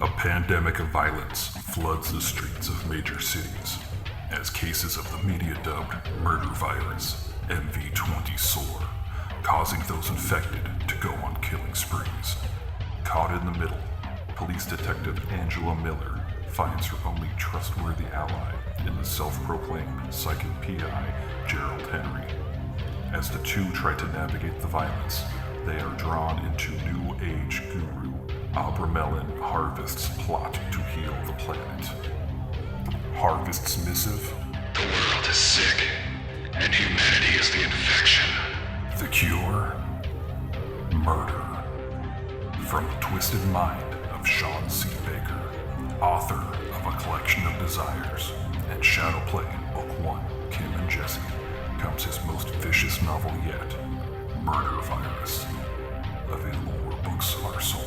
A pandemic of violence floods the streets of major cities as cases of the media-dubbed murder virus, MV20, soar, causing those infected to go on killing sprees. Caught in the middle, police detective Angela Miller finds her only trustworthy ally in the self-proclaimed psychic PI, Gerald Henry. As the two try to navigate the violence, they are drawn into New Age guru Abramelin Harvest's plot to heal the planet. Harvest's missive? The world is sick, and humanity is the infection. The cure? Murder. From the twisted mind of Shawn C. Baker, author of A Collection of Desires and Shadow Play Book 1, Kim and Jesse, comes his most vicious novel yet, Murder Virus. Available where books are sold.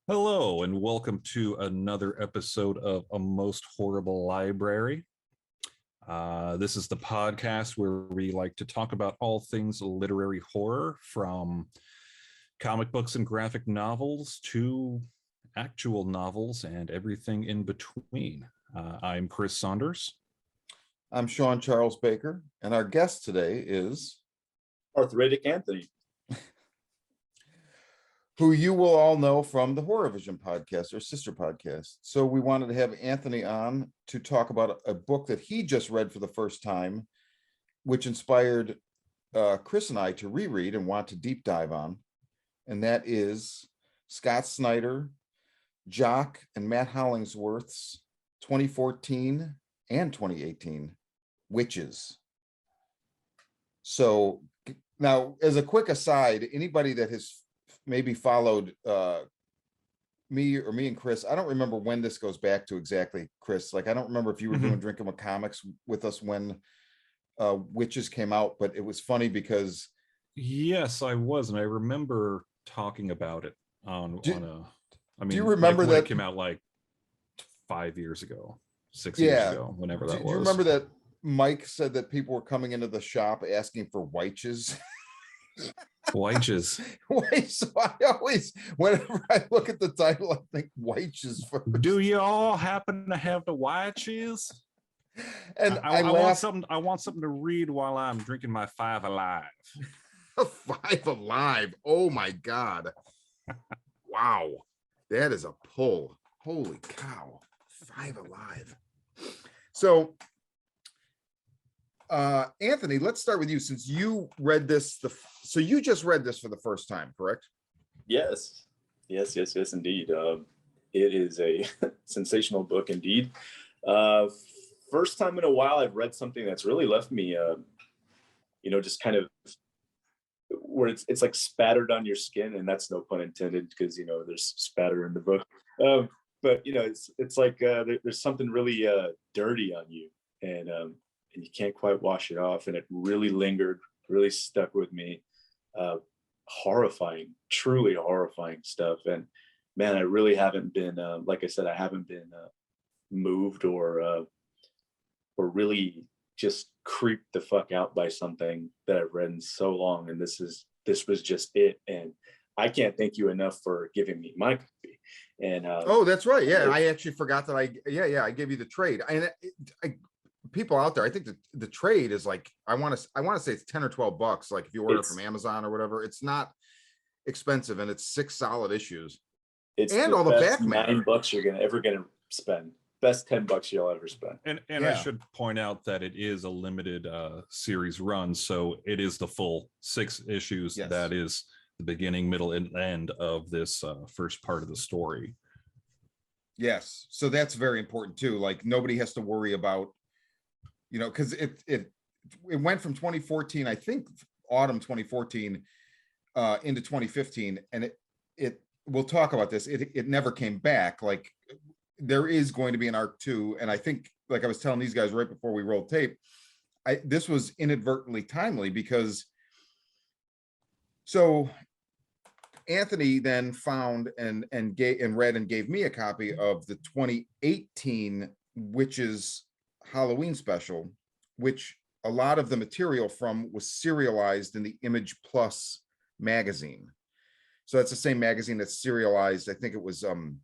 Hello, and welcome to another episode of A Most Horrible Library. This is the podcast where we like to talk about all things literary horror, from comic books and graphic novels to actual novels and everything in between. I'm Chris Saunders. I'm Shawn Charles Baker, and our guest today is Arthritic Anthony, who you will all know from the Horror Vision podcast, or sister podcast. So we wanted to have Anthony on to talk about a book that he just read for the first time, which inspired Chris and I to reread and want to deep dive on. And that is Scott Snyder, Jock, and Matt Hollingsworth's 2014 and 2018 Wyches. So now, as a quick aside, anybody that has maybe followed me and Chris, I don't remember when this goes back to exactly, Chris. Like, I don't remember if you were doing Drinking with Comics with us when Wyches came out, but it was funny because Yes, I was, and I remember talking about it do you remember when that it came out like 5 years ago, 6 years ago, whenever that was. Do you remember that Mike said that people were coming into the shop asking for Wyches? Wyches. So I always, whenever I look at the title, I think Wyches first. Do you all happen to have the Wyches? And I want something to read while I'm drinking my Five Alive. Five Alive. Oh my God. Wow. That is a pull. Holy cow. Five Alive. So Anthony, let's start with you, since you read this. So you just read this for the first time, correct? Yes, indeed. It is a sensational book indeed. First time in a while I've read something that's really left me, just kind of where it's like spattered on your skin, and that's no pun intended, because there's spatter in the book. But it's like there's something really dirty on you, and you can't quite wash it off, and it really lingered, really stuck with me. Horrifying, truly horrifying stuff. And man, I really haven't been, like I said, I haven't been moved or really just creeped the fuck out by something that I've read in so long. And this was just it. And I can't thank you enough for giving me my copy. And oh, that's right. Yeah, I actually forgot that I gave you the trade. And people out there, I think the trade is like, I want to say it's 10 or 12 bucks. Like if you order from Amazon or whatever, it's not expensive, and it's 6 solid issues. It's and all the back $9 you're ever gonna spend. Best $10 you'll ever spend. And I should point out that it is a limited series run, so it is the full 6 issues. Yes. That is the beginning, middle, and end of this first part of the story. Yes, so that's very important too. Like, nobody has to worry about, because it went from 2014, I think autumn 2014 into 2015, and it we'll talk about this. It never came back. Like there is going to be an arc 2, and I think, like I was telling these guys right before we rolled tape, this was inadvertently timely because so Anthony then found and read and gave me a copy of the 2018 Wychtes Halloween special, which a lot of the material from was serialized in the Image Plus magazine. So that's the same magazine that's serialized. I think it was the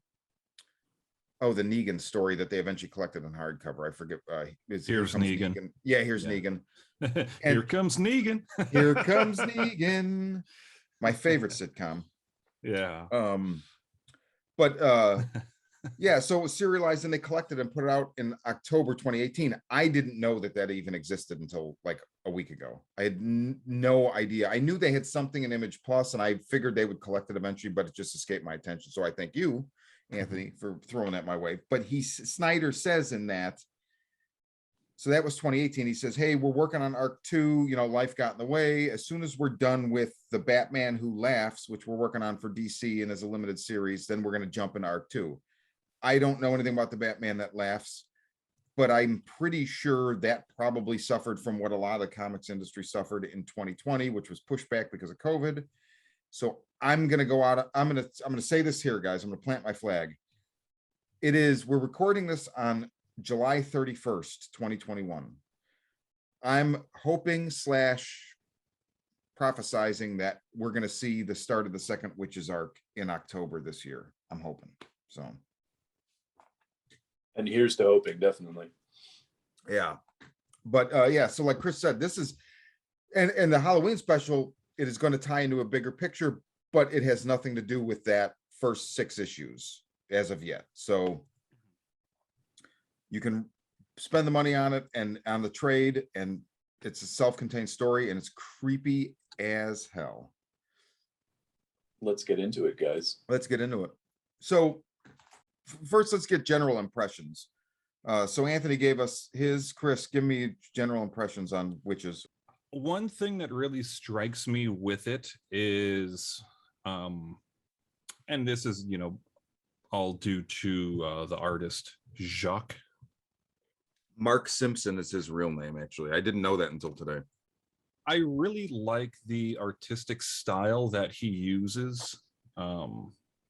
Negan story that they eventually collected in hardcover. I forget. Here's Negan. Yeah, here's Negan. Here comes Negan. Here comes Negan. My favorite sitcom. Yeah. Yeah, so it was serialized and they collected and put it out in October 2018. I didn't know that even existed until like a week ago. I had no idea. I knew they had something in Image Plus and I figured they would collect it eventually, but it just escaped my attention. So I thank you, Anthony, for throwing that my way. But Snyder says in that, so that was 2018. He says, hey, we're working on arc 2, life got in the way. As soon as we're done with the Batman Who Laughs, which we're working on for DC and as a limited series, then we're going to jump into arc 2. I don't know anything about the Batman That Laughs, but I'm pretty sure that probably suffered from what a lot of the comics industry suffered in 2020, which was pushed back because of COVID. So I'm going to go out. I'm going to say this here, guys. I'm going to plant my flag. We're recording this on July 31st, 2021. I'm hoping / prophesizing that we're going to see the start of the second Wychtes arc in October this year. I'm hoping so. And here's to hoping, definitely. Yeah. But so like Chris said, this is and the Halloween special, it is going to tie into a bigger picture, but it has nothing to do with that first 6 issues as of yet. So you can spend the money on it and on the trade, and it's a self-contained story and it's creepy as hell. Let's get into it, guys. Let's get into it. So first, let's get general impressions. So Anthony gave us his. Chris, give me general impressions on Wychtes. One thing that really strikes me with it is, and this is, all due to the artist Jock. Mark Simpson is his real name, actually. I didn't know that until today. I really like the artistic style that he uses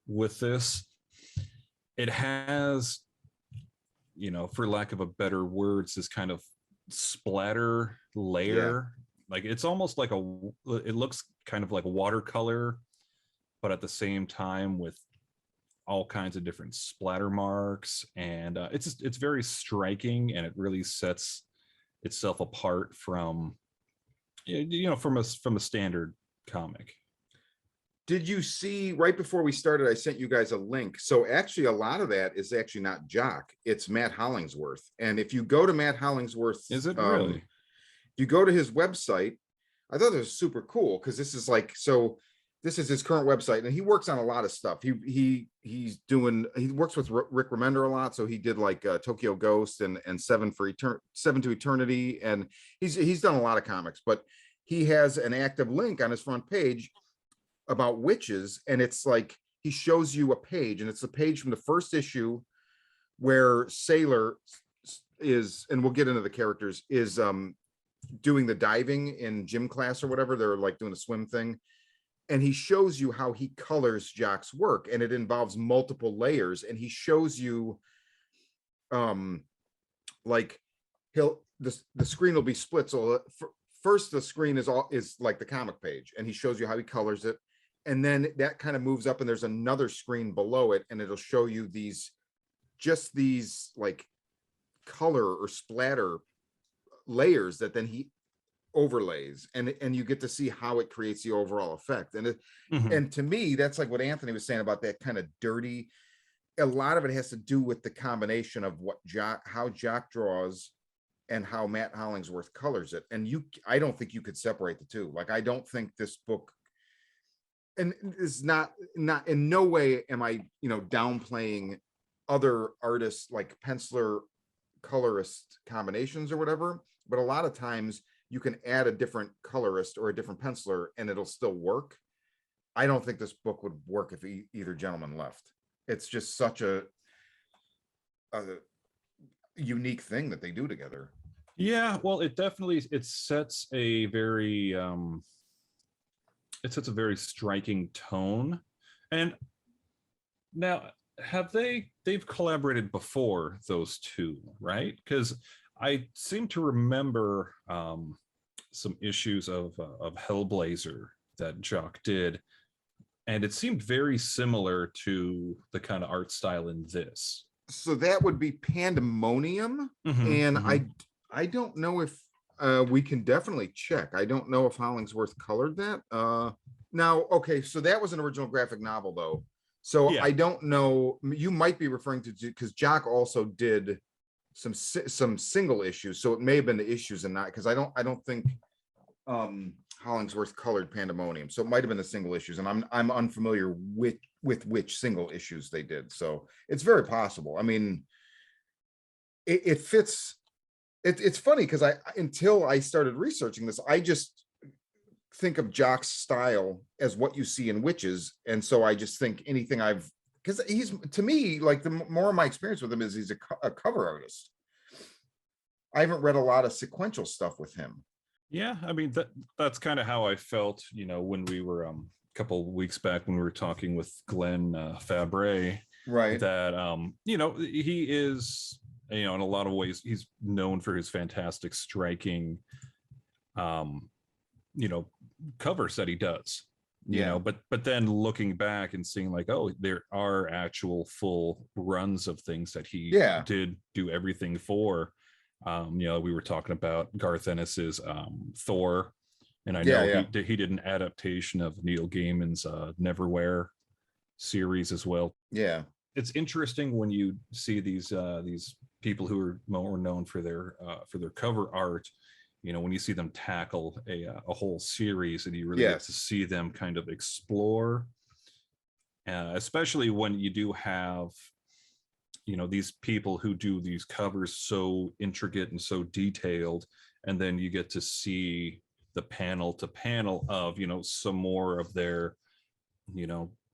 with this. It has, for lack of a better words, this kind of splatter layer. Yeah. Like it's almost like it looks kind of like watercolor, but at the same time with all kinds of different splatter marks, and it's very striking, and it really sets itself apart from from a standard comic. Did you see right before we started, I sent you guys a link. So actually a lot of that is actually not Jock, it's Matt Hollingsworth. And if you go to Matt Hollingsworth, is it really? You go to his website. I thought it was super cool because this is his current website, and he works on a lot of stuff. He works with Rick Remender a lot. So he did like Tokyo Ghost and Seven to Eternity, and he's done a lot of comics. But he has an active link on his front page about Wychtes, and it's like he shows you a page, and it's the page from the first issue where Sailor is, and we'll get into the characters, is doing the diving in gym class or whatever. They're like doing a swim thing. And he shows you how he colors Jock's work, and it involves multiple layers. And he shows you, like the screen will be split. So first, the screen is like the comic page, and he shows you how he colors it, and then that kind of moves up, and there's another screen below it, and it'll show you these like color or splatter layers that then he overlays, and you get to see how it creates the overall effect. And and to me, that's like what Anthony was saying about that kind of dirty. A lot of it has to do with the combination of how Jock draws and how Matt Hollingsworth colors it. And I don't think you could separate the two. Like, I don't think this book, and is not in no way am I downplaying other artists like penciler colorist combinations or whatever, but a lot of times you can add a different colorist or a different penciler and it'll still work. I don't think this book would work if either gentleman left. It's just such a unique thing that they do together. Yeah, well, it definitely sets a very striking tone. And now they've collaborated before, those two, right? Because I seem to remember some issues of Hellblazer that Jock did, and it seemed very similar to the kind of art style in this. So that would be Pandemonium. And I don't know if we can definitely check. I don't know if Hollingsworth colored that. Now, okay, so that was an original graphic novel, though. So Yeah. I don't know. You might be referring to, because Jock also did some single issues. So it may have been the issues and not, because I don't think Hollingsworth colored Pandemonium. So it might have been the single issues, and I'm unfamiliar with which single issues they did. So it's very possible. I mean, it fits. It's funny because until I started researching this, I just think of Jock's style as what you see in Wyches, and so I just think anything because he's, to me, like, the more of my experience with him is he's a cover artist. I haven't read a lot of sequential stuff with him. Yeah, I mean, that's kind of how I felt, when we were a couple of weeks back when we were talking with Glenn Fabre, Right. that he is, in a lot of ways, he's known for his fantastic, striking covers that he does. But then looking back and seeing, like, oh, there are actual full runs of things that he did do everything for. We were talking about Garth Ennis's Thor, and I know he did an adaptation of Neil Gaiman's Neverwhere series as well. Yeah, it's interesting when you see these people who are more known for their cover art. When you see them tackle a whole series, and you really get to see them kind of explore, especially when you do have these people who do these covers so intricate and so detailed, and then you get to see the panel to panel of some more of their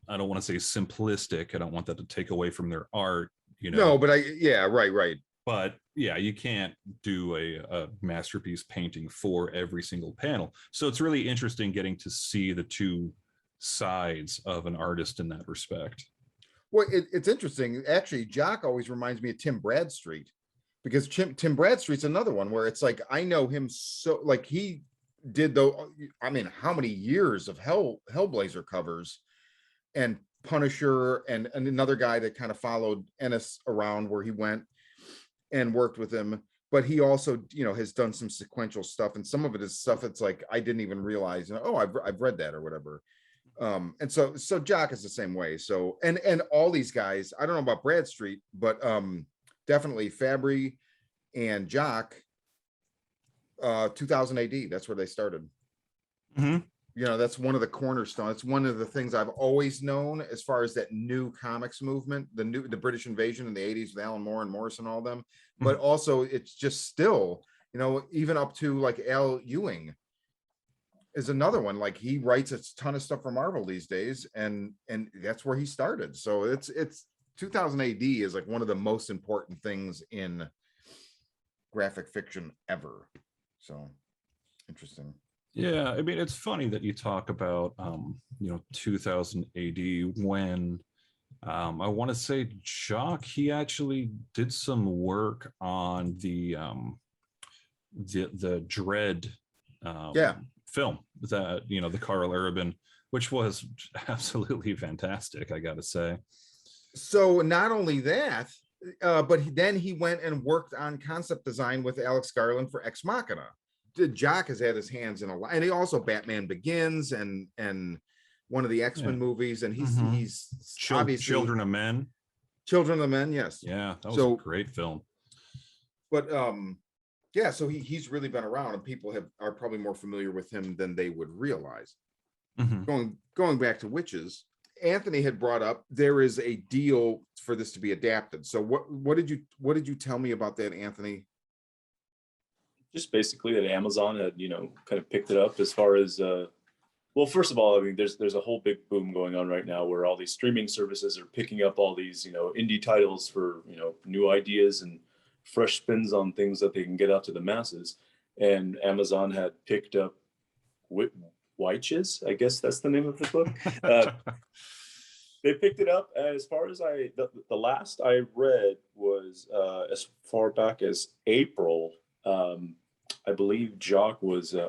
I don't want to say simplistic, I don't want that to take away from their art, no, but right, but you can't do a masterpiece painting for every single panel. So it's really interesting getting to see the two sides of an artist in that respect. Well, it's interesting. Actually, Jock always reminds me of Tim Bradstreet, because Tim Bradstreet's another one where it's like, I know him so, like, he did how many years of Hellblazer covers, and Punisher, and another guy that kind of followed Ennis around where he went and worked with him. But he also, has done some sequential stuff, and some of it is stuff that's like, I didn't even realize, I've read that or whatever. And so Jock is the same way. So, and all these guys, I don't know about Bradstreet, but definitely Fabry and Jock, 2000 AD, that's where they started. That's one of the cornerstones. It's one of the things I've always known as far as that new comics movement, the British invasion in the 80s with Alan Moore and Morrison, all them. But also it's just still, even up to like Al Ewing is another one. Like, he writes a ton of stuff for Marvel these days, and that's where he started. So it's 2000 AD is like one of the most important things in graphic fiction ever. So interesting. Yeah, I mean, it's funny that you talk about 2000 AD, when I want to say Jock, he actually did some work on the Dread film, that the Carl Urban, which was absolutely fantastic, I gotta say. So not only that, but then he went and worked on concept design with Alex Garland for Ex Machina. Jock has had his hands in a lot, and he also Batman Begins and one of the X-Men movies, and he's obviously Children of Men, yes. Yeah, that was a great film. But so he's really been around, and people are probably more familiar with him than they would realize. Going back to Wyches, Anthony had brought up there is a deal for this to be adapted. So what did you tell me about that, Anthony? just basically that Amazon had, kind of picked it up as far as, well, first of all, I mean, there's a whole big boom going on right now where all these streaming services are picking up all these, indie titles for, new ideas and fresh spins on things that they can get out to the masses. And Amazon had picked up Wychtes, I guess that's the name of the book. They picked it up. As far as the last I read was as far back as April. I believe Jock was in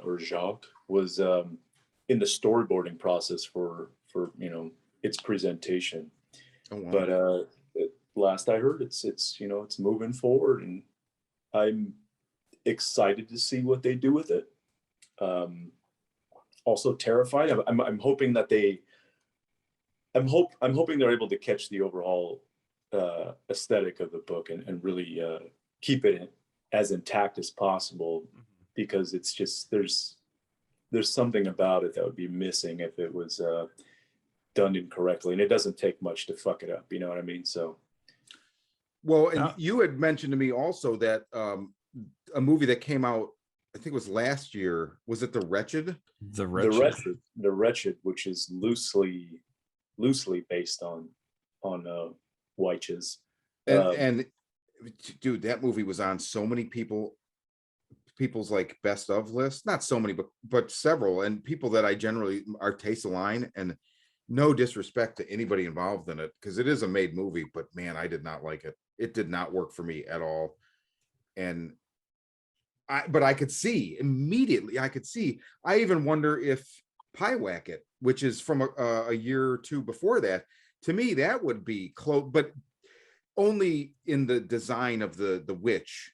the storyboarding process for its presentation. Oh, wow. But last I heard, it's moving forward, and I'm excited to see what they do with it. Also terrified. I'm hoping that I'm hoping they're able to catch the overall aesthetic of the book and really keep it as intact as possible, because it's just there's something about it that would be missing if it was done incorrectly, and it doesn't take much to fuck it up. You know what I mean? So, well, and you had mentioned to me also that a movie that came out, I think it was last year. Was it The Wretched? The Wretched. The Wretched, which is loosely based on Wyches. And dude, that movie was on so many people's like best of list. Not so many, but several, and people that I generally our tastes align. And no disrespect to anybody involved in it, because it is a made movie, but man, I did not like it. It did not work for me at all. And but I could see immediately. I even wonder if Pyewacket, which is from a year or two before that, to me that would be close, but only in the design of the witch,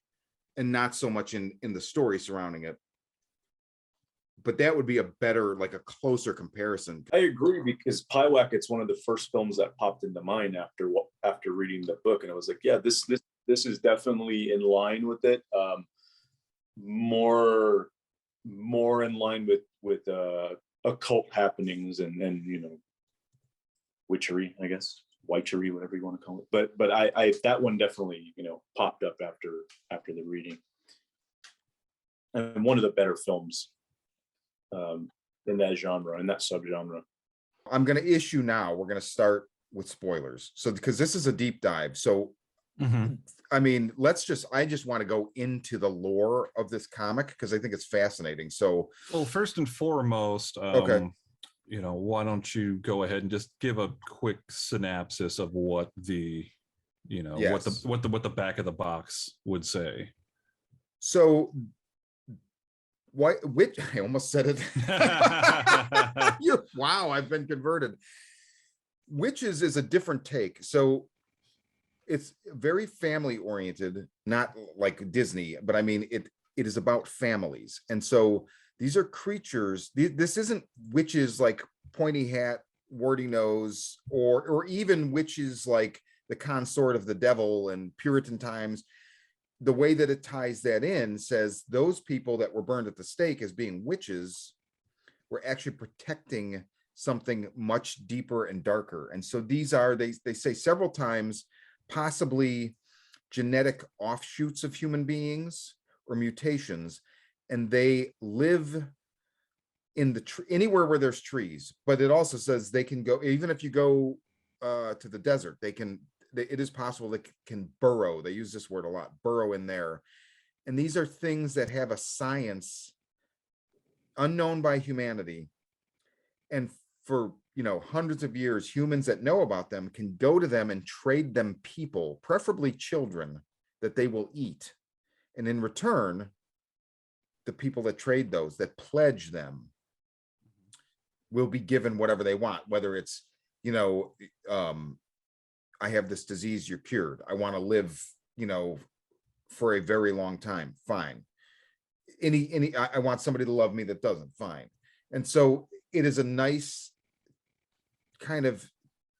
and not so much in the story surrounding it. But that would be a better, like a closer comparison. I agree, because Pyewacket's one of the first films that popped into mind after reading the book, and I was like, yeah, this is definitely in line with it. More in line with occult happenings and witchery, I guess, witchery, whatever you want to call it. But I that one definitely popped up after the reading, and one of the better films in that genre, in that subgenre. I'm going to issue now. We're going to start with spoilers, so because this is a deep dive. So I mean, I just want to go into the lore of this comic because I think it's fascinating. So, well, first and foremost, okay, why don't you go ahead and just give a quick synopsis of what the, yes, what the back of the box would say. So, which I almost said it. Wow, I've been converted. Wyches is a different take. So it's very family oriented, not like Disney, but I mean, it is about families. And so these are creatures. This isn't witches like pointy hat, warty nose, or even witches like the consort of the devil and Puritan times. The way that it ties that in says those people that were burned at the stake as being witches were actually protecting something much deeper and darker. And so these are, they say several times, possibly genetic offshoots of human beings or mutations, and they live in the anywhere where there's trees. But it also says they can go, even if you go to the desert, it is possible they can burrow. They use this word a lot, burrow in there. And these are things that have a science unknown by humanity, and for hundreds of years, humans that know about them can go to them and trade them people, preferably children, that they will eat. And in return, the people that trade those, that pledge them, will be given whatever they want, whether it's, I have this disease, you're cured. I want to live, for a very long time. Fine. I want somebody to love me that doesn't. Fine. And so it is a nice kind of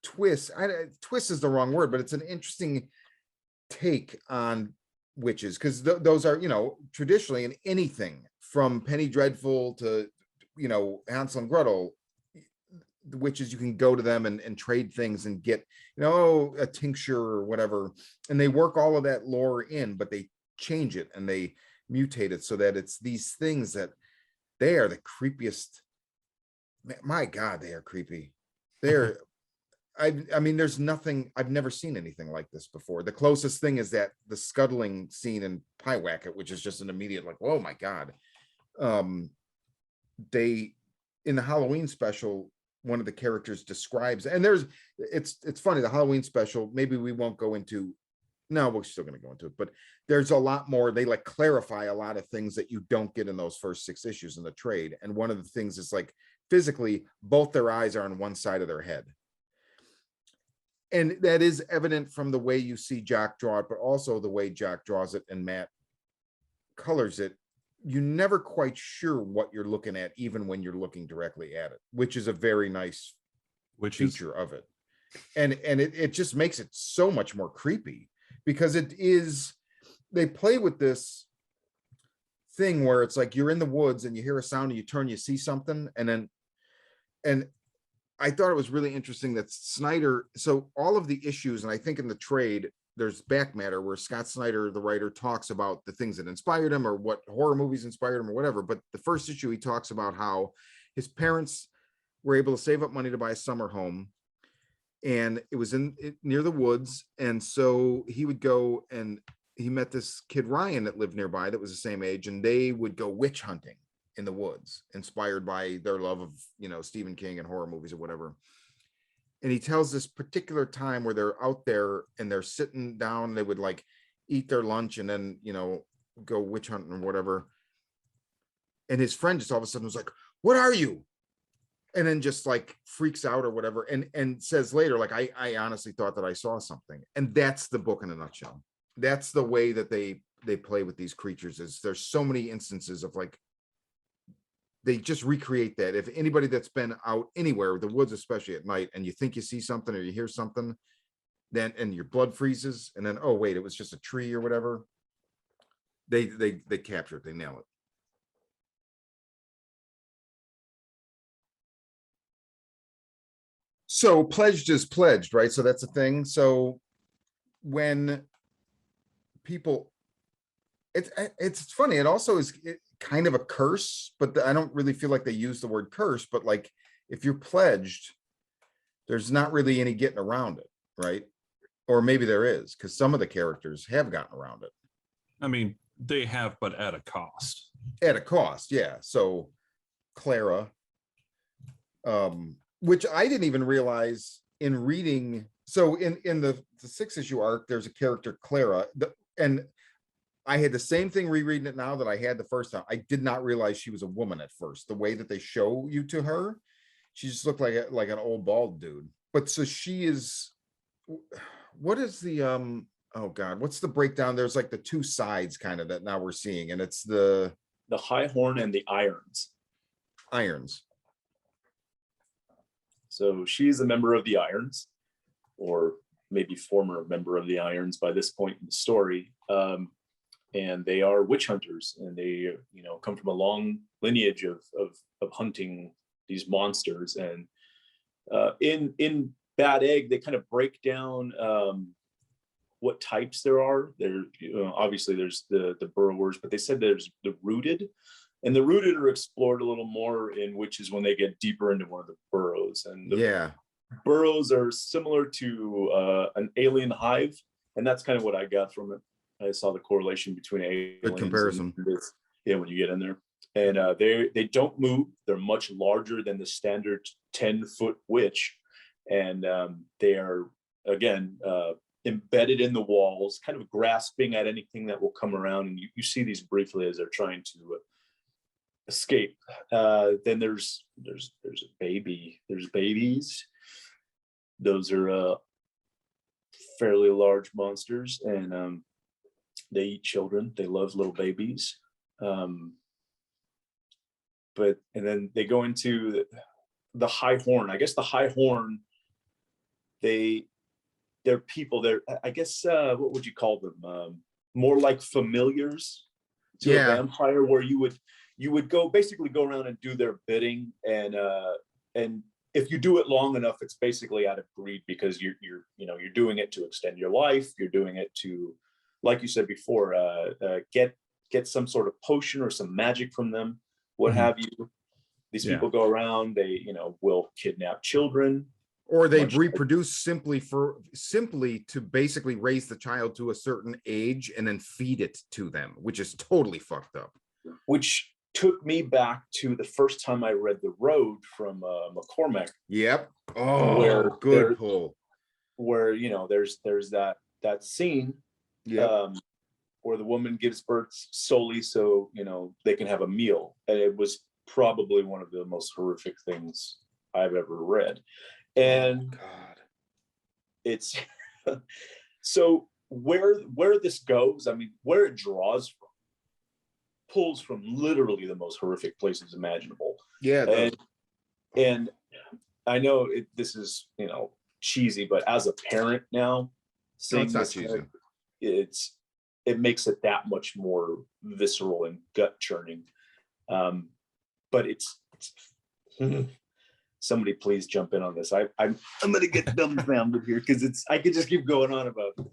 twist. Twist is the wrong word, but it's an interesting take on witches, because those are, traditionally in anything from Penny Dreadful to, Hansel and Gretel, the witches, you can go to them and trade things and get, a tincture or whatever. And they work all of that lore in, but they change it and they, mutated so that it's these things that they are the creepiest. My God, they are creepy. They're I mean, there's nothing, I've never seen anything like this before. The closest thing is that the scuttling scene in Pyewacket, which is just an immediate like, oh my God. They, in the Halloween special, one of the characters describes, and it's funny, the Halloween special, maybe we won't go into, no, we're still going to go into it, but there's a lot more, they like clarify a lot of things that you don't get in those first 6 issues in the trade. And one of the things is like, physically, both their eyes are on one side of their head. And that is evident from the way you see Jock draw it, but also the way Jock draws it and Matt colors it. You're never quite sure what you're looking at, even when you're looking directly at it, which is a very nice feature of it. And it just makes it so much more creepy, because it is, they play with this thing where it's like you're in the woods and you hear a sound and you turn, you see something, and I thought it was really interesting that Snyder, so all of the issues, and I think in the trade, there's back matter where Scott Snyder, the writer, talks about the things that inspired him or what horror movies inspired him or whatever. But the first issue, he talks about how his parents were able to save up money to buy a summer home, and it was near the woods. And so he would go, and he met this kid, Ryan, that lived nearby that was the same age, and they would go witch hunting in the woods, inspired by their love of, Stephen King and horror movies or whatever. And he tells this particular time where they're out there and they're sitting down, they would like eat their lunch and then, go witch hunting or whatever. And his friend just all of a sudden was like, "What are you?" And then just like freaks out or whatever. And says later, like, I honestly thought that I saw something. And that's the book in a nutshell. That's the way that they play with these creatures. Is there's so many instances of like, they just recreate that. If anybody that's been out anywhere, the woods, especially at night, and you think you see something or you hear something, then, and your blood freezes, and then, oh wait, it was just a tree or whatever. They capture it, they nail it. So pledged is pledged, right? So that's a thing. So when people, it's funny. It also is kind of a curse, but I don't really feel like they use the word curse, but like if you're pledged, there's not really any getting around it, right? Or maybe there is, because some of the characters have gotten around it. I mean, they have, but at a cost. At a cost, yeah. So Clara, which I didn't even realize in reading. So in the 6-issue arc, there's a character, Clara, and I had the same thing rereading it now that I had the first time. I did not realize she was a woman at first. The way that they show you to her, she just looked like an old bald dude. But so she is, what is the oh God, what's the breakdown? There's like the 2 sides kind of that now we're seeing, and it's the High Horn and the Irons. So she's a member of the Irons, or maybe former member of the Irons by this point in the story. And they are witch hunters, and they, come from a long lineage of hunting these monsters. And in Bad Egg, they kind of break down what types there are. There, obviously there's the burrowers, but they said there's the rooted, and the rooted are explored a little more in Wyches when they get deeper into one of the burrows. And the burrows are similar to an alien hive, and that's kind of what I got from it. I saw the correlation between aliens. Good comparison. And this, when you get in there, and they don't move. They're much larger than the standard 10-foot witch, and they are again embedded in the walls, kind of grasping at anything that will come around. And you see these briefly as they're trying to escape. Then there's a baby. There's babies. Those are fairly large monsters, and they eat children. They love little babies. And then they go into the High Horn. I guess the High Horn, they're people. They're, I guess, what would you call them? More like familiars to a vampire, where you would basically go around and do their bidding. And if you do it long enough, it's basically out of greed, because you're doing it to extend your life. You're doing it to, like you said before, get get some sort of potion or some magic from them, what Mhm. have you. These Yeah. people go around, they, will kidnap children. Or they Much like- reproduce simply to basically raise the child to a certain age and then feed it to them, which is totally fucked up. Which took me back to the first time I read The Road from McCormack. Yep. Oh, Where good there- pull. Where there's that scene Yep. where the woman gives birth solely so they can have a meal, and it was probably one of the most horrific things I've ever read. And God. it's so where this goes, I mean, where it draws from, pulls from literally the most horrific places imaginable. Yeah. And I know this is cheesy, but as a parent now, seeing it's not this, cheesy. it makes it that much more visceral and gut churning. But it's somebody please jump in on this. I'm gonna get dumbfounded here because I could just keep going on about it.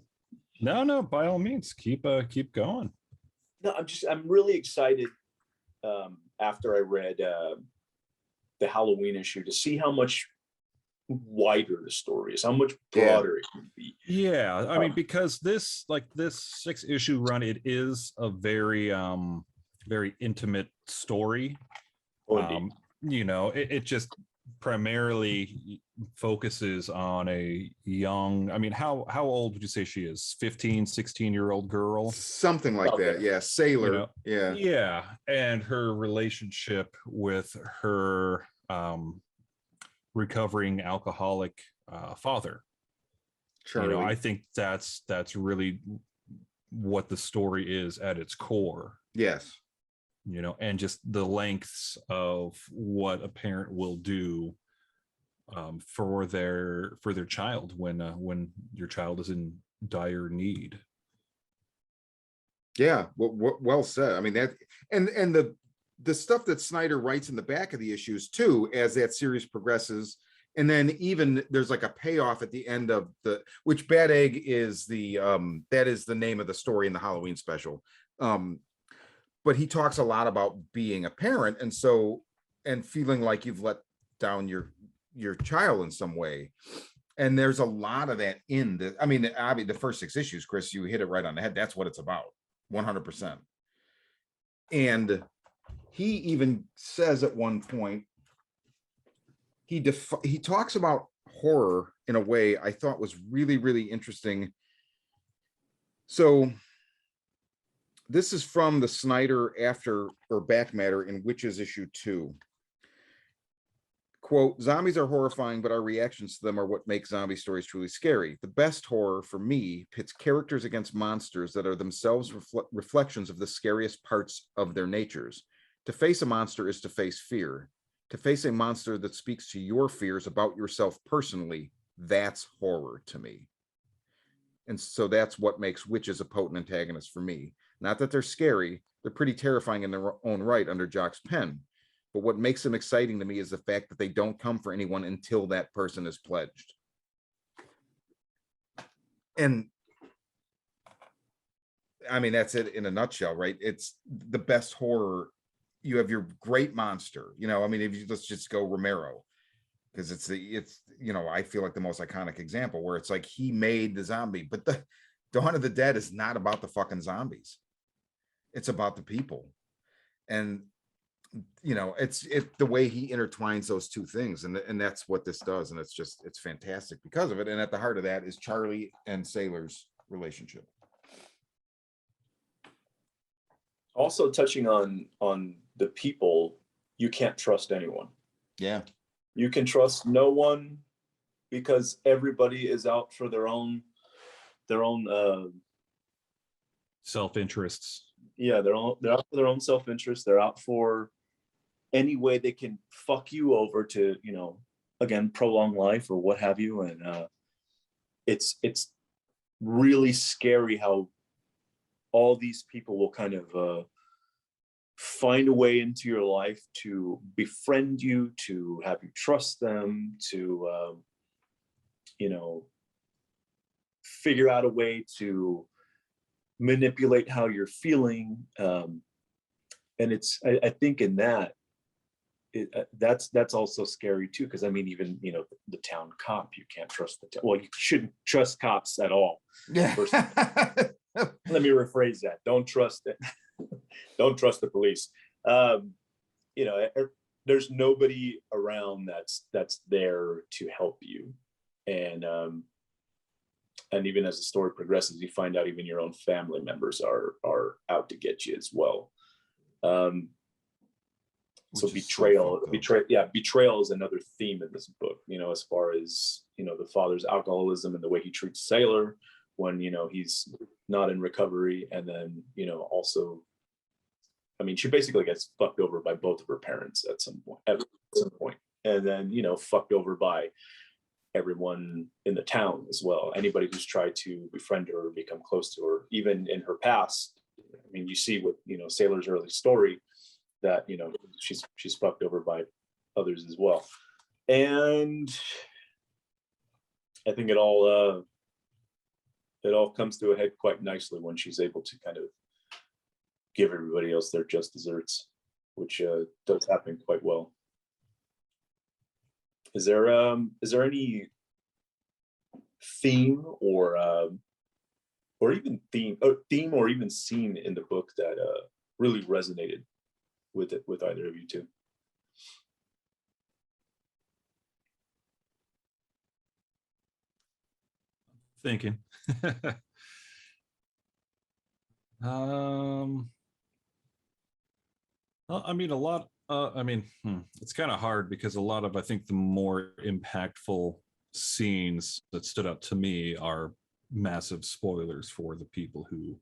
No, by all means, keep going. No, I'm really excited after I read the Halloween issue to see how much wider the story is, how much broader it can be. Yeah, I mean, because this 6-issue run, it is a very very intimate story. Indeed. It just primarily focuses on a young, I mean, how old would you say she is? 15, 16-year-old girl? Something like that. Yeah. Sailor. Yeah. Yeah. And her relationship with her recovering alcoholic father. Charlie. I think that's really what the story is at its core. Yes. And just the lengths of what a parent will do for their child when your child is in dire need. Yeah, well said. I mean, that and the stuff that Snyder writes in the back of the issues too, as that series progresses, and then even there's like a payoff at the end of which Bad Egg is that is the name of the story in the Halloween special. But he talks a lot about being a parent and feeling like you've let down your child in some way. And there's a lot of that in the first 6 issues, Chris, you hit it right on the head. That's what it's about. 100%. And he even says at one point, he talks about horror in a way I thought was really, really interesting. So this is from the Snyder back matter in Wychtes issue 2. Quote, zombies are horrifying, but our reactions to them are what makes zombie stories truly scary. The best horror, for me, pits characters against monsters that are themselves reflections of the scariest parts of their natures. To face a monster is to face fear. To face a monster that speaks to your fears about yourself personally, that's horror to me. And so that's what makes Wychtes a potent antagonist for me. Not that they're scary, they're pretty terrifying in their own right under Jock's pen. But what makes them exciting to me is the fact that they don't come for anyone until that person is pledged. And I mean, that's it in a nutshell, right? It's the best horror. You have your great monster, I mean, let's just go Romero, because it's I feel like the most iconic example where it's like he made the zombie, but the Dawn of the Dead is not about the fucking zombies. It's about the people. And it's the way he intertwines those two things, and that's what this does, and it's fantastic because of it. And at the heart of that is Charlie and Sailor's relationship. Also touching on the people, you can't trust anyone. Yeah. You can trust no one because everybody is out for their own self-interests. Yeah, they're out for their own self-interest. They're out for any way they can fuck you over to, again, prolong life or what have you. And it's really scary how all these people will kind of find a way into your life to befriend you, to have you trust them, to figure out a way to manipulate how you're feeling. And I think in that, that's also scary too, because I mean, even the town cop, you can't trust well, you shouldn't trust cops at all. Yeah. Let me rephrase that. Don't trust it. Don't trust the police. There's nobody around that's there to help you. And even as the story progresses, you find out even your own family members are out to get you as well. So betrayal is another theme in this book, as far as, the father's alcoholism and the way he treats Sailor when, he's not in recovery. And then, also, I mean, she basically gets fucked over by both of her parents at some point. And then, fucked over by everyone in the town as well. Anybody who's tried to befriend her or become close to her, even in her past. I mean, you see with, Sailor's early story that, she's fucked over by others as well. And I think it all comes to a head quite nicely when she's able to kind of give everybody else their just desserts, which does happen quite well. Is there any theme or even scene in the book that really resonated with either of you two? Thinking. I mean, a lot. It's kind of hard because a lot of, I think, the more impactful scenes that stood out to me are massive spoilers for the people who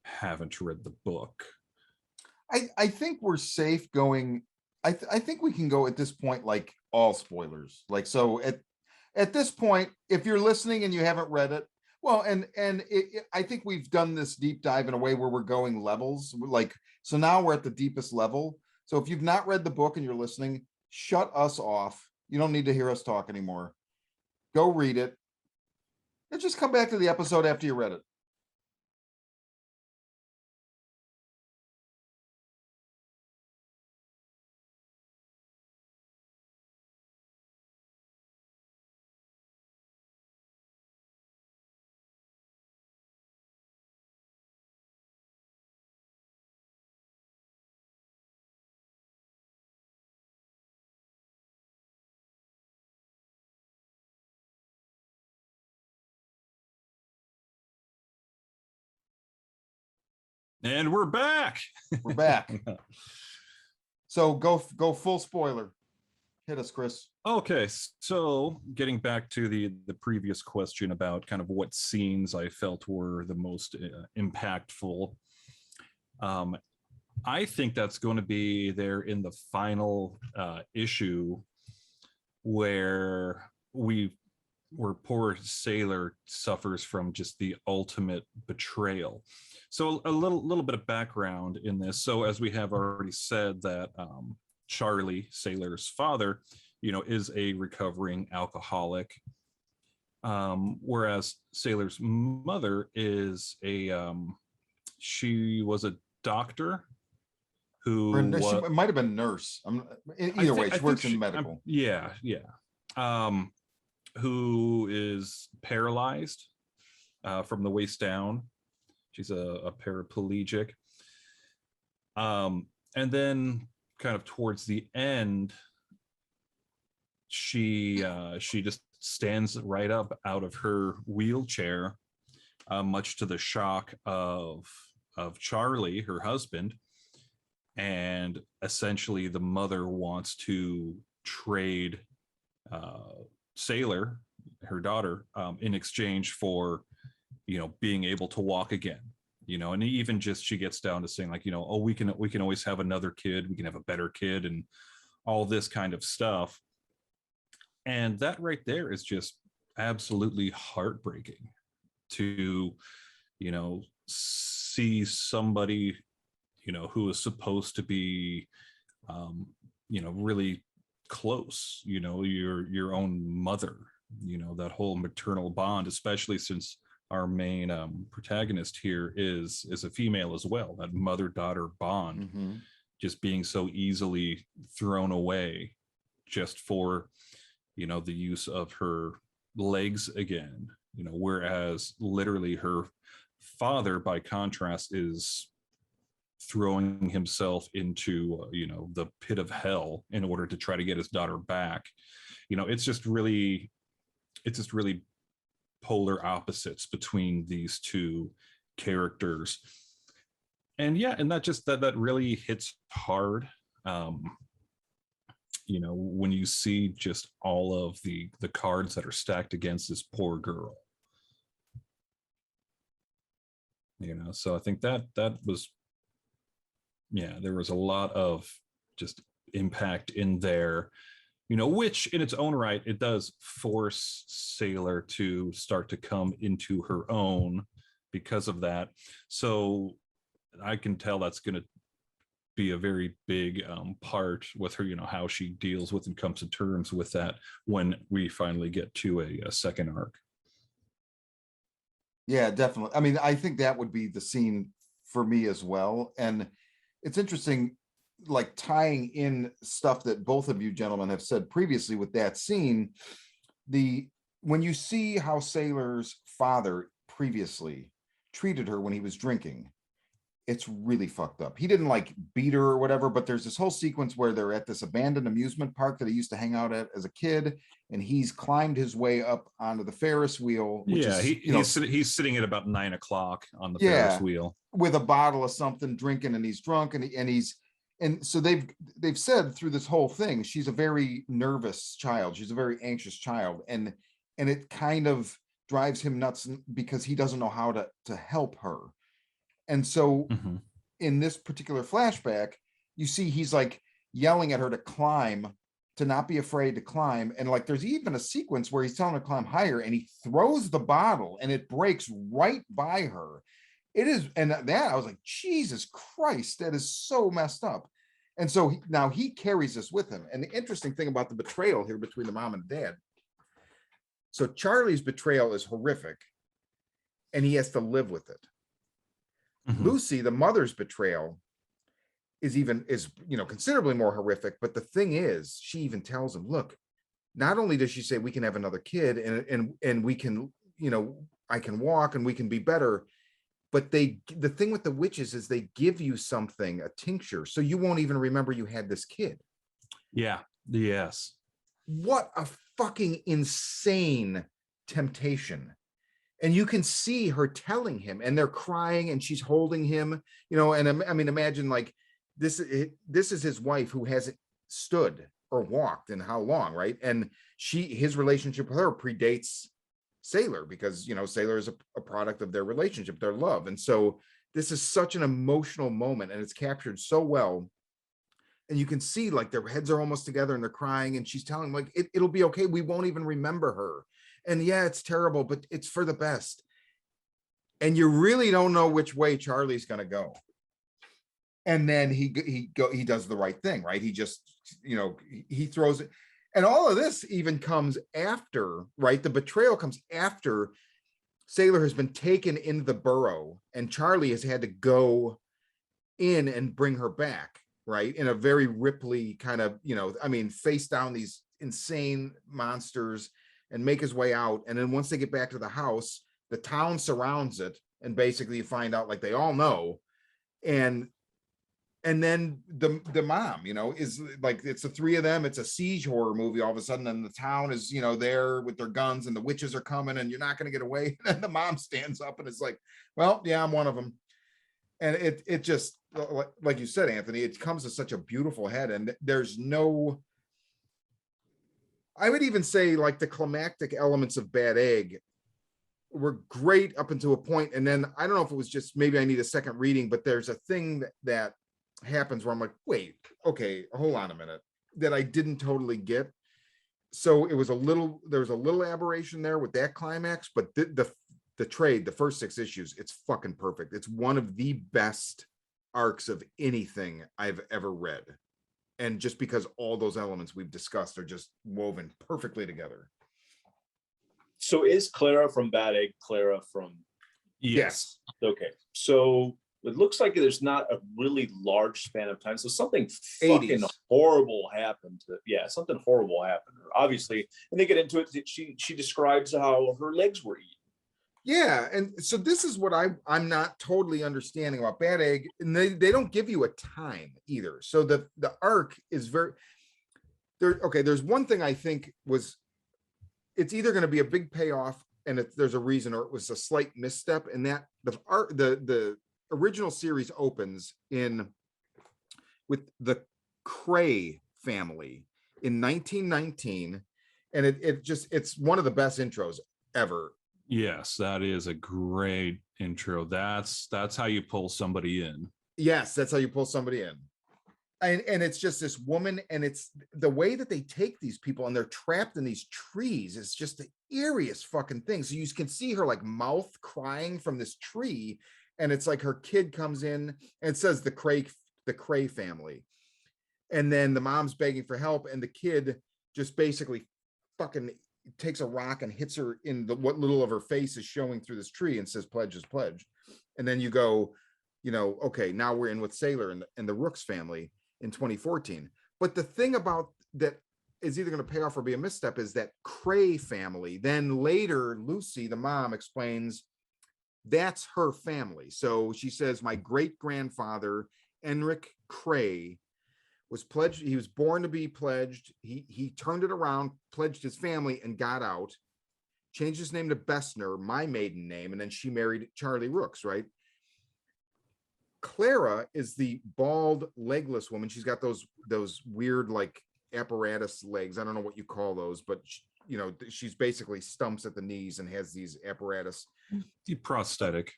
haven't read the book. I think we're safe going. I think we can go at this point, like all spoilers. Like, so at this point, if you're listening and you haven't read it, well, and I think we've done this deep dive in a way where we're going levels. Like, so now we're at the deepest level. So if you've not read the book and you're listening, shut us off. You don't need to hear us talk anymore. Go read it. And just come back to the episode after you read it. And we're back. We're back. So go full spoiler. Hit us, Chris. Okay, so getting back to the previous question about kind of what scenes I felt were the most impactful. I think that's going to be there in the final issue where poor Sailor suffers from just the ultimate betrayal. So a little bit of background in this. So as we have already said, that Charlie, Sailor's father, is a recovering alcoholic, whereas Sailor's mother is she was a doctor who she might have been nurse. Either way, she works in medical. Yeah. Who is paralyzed from the waist down. She's a paraplegic. And then kind of towards the end, she just stands right up out of her wheelchair, much to the shock of Charlie, her husband. And essentially the mother wants to trade Sailor, her daughter, in exchange for being able to walk again, and even just she gets down to saying, like, oh, we can always have another kid, we can have a better kid, and all this kind of stuff. And that right there is just absolutely heartbreaking to see somebody who is supposed to be really close, your own mother, that whole maternal bond, especially since our main protagonist here is a female as well, that mother-daughter bond, Mhm. just being so easily thrown away just for, the use of her legs again, whereas literally her father, by contrast, is throwing himself into, the pit of hell in order to try to get his daughter back. It's just really polar opposites between these two characters. And yeah, and that really hits hard. When you see just all of the cards that are stacked against this poor girl. So I think that was, yeah, there was a lot of just impact in there, which in its own right, it does force Sailor to start to come into her own because of that. So I can tell that's going to be a very big part with her, how she deals with and comes to terms with that when we finally get to a second arc. Yeah, definitely. I mean, I think that would be the scene for me as well. And it's interesting, like tying in stuff that both of you gentlemen have said previously with that scene. When you see how Sailor's father previously treated her when he was drinking, it's really fucked up. He didn't like beat her or whatever, but there's this whole sequence where they're at this abandoned amusement park that he used to hang out at as a kid, and he's climbed his way up onto the Ferris wheel, which is he's sitting at about 9 o'clock on the yeah, Ferris wheel with a bottle of something, drinking, and he's drunk, and so they've said through this whole thing, she's a very nervous child, she's a very anxious child, and it kind of drives him nuts because he doesn't know how to help her. And so in this particular flashback, you see he's like yelling at her to climb, to not be afraid to climb. And like there's even a sequence where he's telling her to climb higher, and he throws the bottle and it breaks right by her. It is, and that I was like, Jesus Christ, that is so messed up. And so now he carries this with him. And the interesting thing about the betrayal here between the mom and dad. So Charlie's betrayal is horrific, and he has to live with it. Lucy, the mother's betrayal, is considerably more horrific. But the thing is, she even tells him, look, not only does she say we can have another kid and we can, I can walk and we can be better, but the thing with the Wyches is they give you something, a tincture, so you won't even remember you had this kid. Yeah. Yes. What a fucking insane temptation. And you can see her telling him, and they're crying, and she's holding him, and I mean, imagine like this is his wife who hasn't stood or walked in how long, right? And his relationship with her predates Sailor, because Sailor is a product of their relationship, their love. And so this is such an emotional moment, and it's captured so well. And you can see like their heads are almost together and they're crying, and she's telling him like it'll be okay, we won't even remember her. And yeah, it's terrible, but it's for the best. And you really don't know which way Charlie's going to go. And then he does the right thing, right? He just, he throws it. And all of this even comes after, right? The betrayal comes after Sailor has been taken into the burrow, and Charlie has had to go in and bring her back, right? In a very Ripley kind of, face down these insane monsters and make his way out. And then once they get back to the house, the town surrounds it, and basically you find out like they all know. And then the mom, is like, it's the three of them, it's a siege horror movie all of a sudden, and the town is, there with their guns, and the Wyches are coming, and you're not going to get away. And then the mom stands up and is like, well, yeah, I'm one of them. And it just, like you said, Anthony, it comes to such a beautiful head, and there's no, I would even say like the climactic elements of Bad Egg were great up until a point, and then I don't know if it was just maybe I need a second reading, but there's a thing that happens where I'm like, wait, okay, hold on a minute, that I didn't totally get. So there was a little aberration there with that climax, but the trade, the first 6 issues, it's fucking perfect. It's one of the best arcs of anything I've ever read. And just because all those elements we've discussed are just woven perfectly together. So is Clara from Bad Egg Clara from? Yes. Okay, so it looks like there's not a really large span of time. So something fucking 80s. horrible happened something horrible happened. Obviously, and they get into it. She describes how her legs were eaten. Yeah, and so this is what I'm not totally understanding about Bad Egg, and they don't give you a time either. So the arc is very there. Okay, there's one thing I think was it's either going to be a big payoff and there's a reason, or it was a slight misstep. And that the original series opens with the Cray family in 1919, and it's one of the best intros ever. Yes, that is a great intro. That's how you pull somebody in. Yes, that's how you pull somebody in. And it's just this woman, and it's the way that they take these people, and they're trapped in these trees. It's just the eeriest fucking thing. So you can see her like mouth crying from this tree, and it's like her kid comes in, and it says the Cray family, and then the mom's begging for help, and the kid just basically fucking takes a rock and hits her in what little of her face is showing through this tree, and says pledge is pledge. And then you go, okay, now we're in with Sailor and the Rooks family in 2014. But the thing about that is either going to pay off or be a misstep is that Cray family. Then later, Lucy, the mom, explains that's her family. So she says, my great grandfather, Enric Cray, was pledged. He was born to be pledged. He turned it around, pledged his family, and got out, changed his name to Bessner, my maiden name, and then she married Charlie Rooks, right? Clara is the bald, legless woman. She's got those weird like apparatus legs. I don't know what you call those, but she's basically stumps at the knees and has these apparatus. Prosthetic.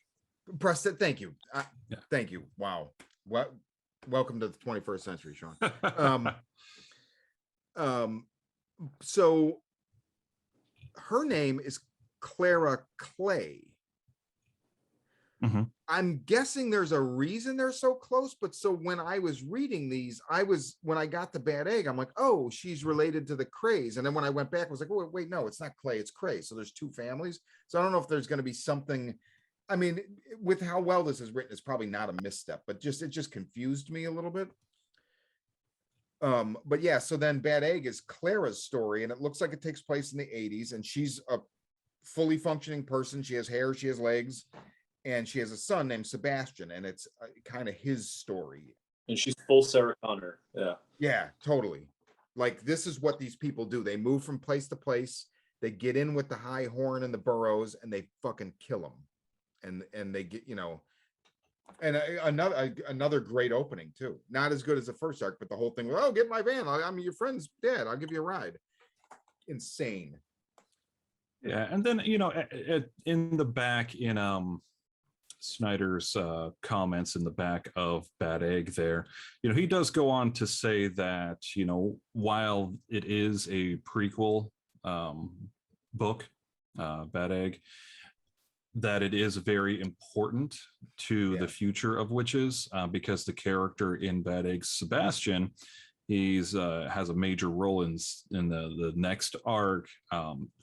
Thank you. Yeah. Thank you. Wow. What? Welcome to the 21st century, Shawn. So her name is Clara Clay. Mm-hmm. I'm guessing there's a reason they're so close, but so when I was reading these, when I got the Bad Egg, I'm like, oh, she's related to the Crays. And then when I went back, I was like, oh, wait, no, it's not Clay, it's Cray. So there's two families. So I don't know if there's going to be something. I mean, with how well this is written, it's probably not a misstep, but it just confused me a little bit. But yeah, so then Bad Egg is Clara's story, and it looks like it takes place in the 80s, and she's a fully functioning person. She has hair, she has legs, and she has a son named Sebastian, and it's kind of his story. And she's full Sarah Connor. Yeah, totally. Like, this is what these people do. They move from place to place. They get in with the high horn and the burros, and they fucking kill them. And they get, and another great opening too. Not as good as the first arc, but the whole thing, oh, get my van. I'm your friend's dad. I'll give you a ride. Insane. Yeah, and then in the back in Snyder's comments in the back of Bad Egg there, he does go on to say that while it is a prequel book, Bad Egg, that it is very important to the future of Wyches, because the character in Bad Egg, Sebastian, he's has a major role in the next arc,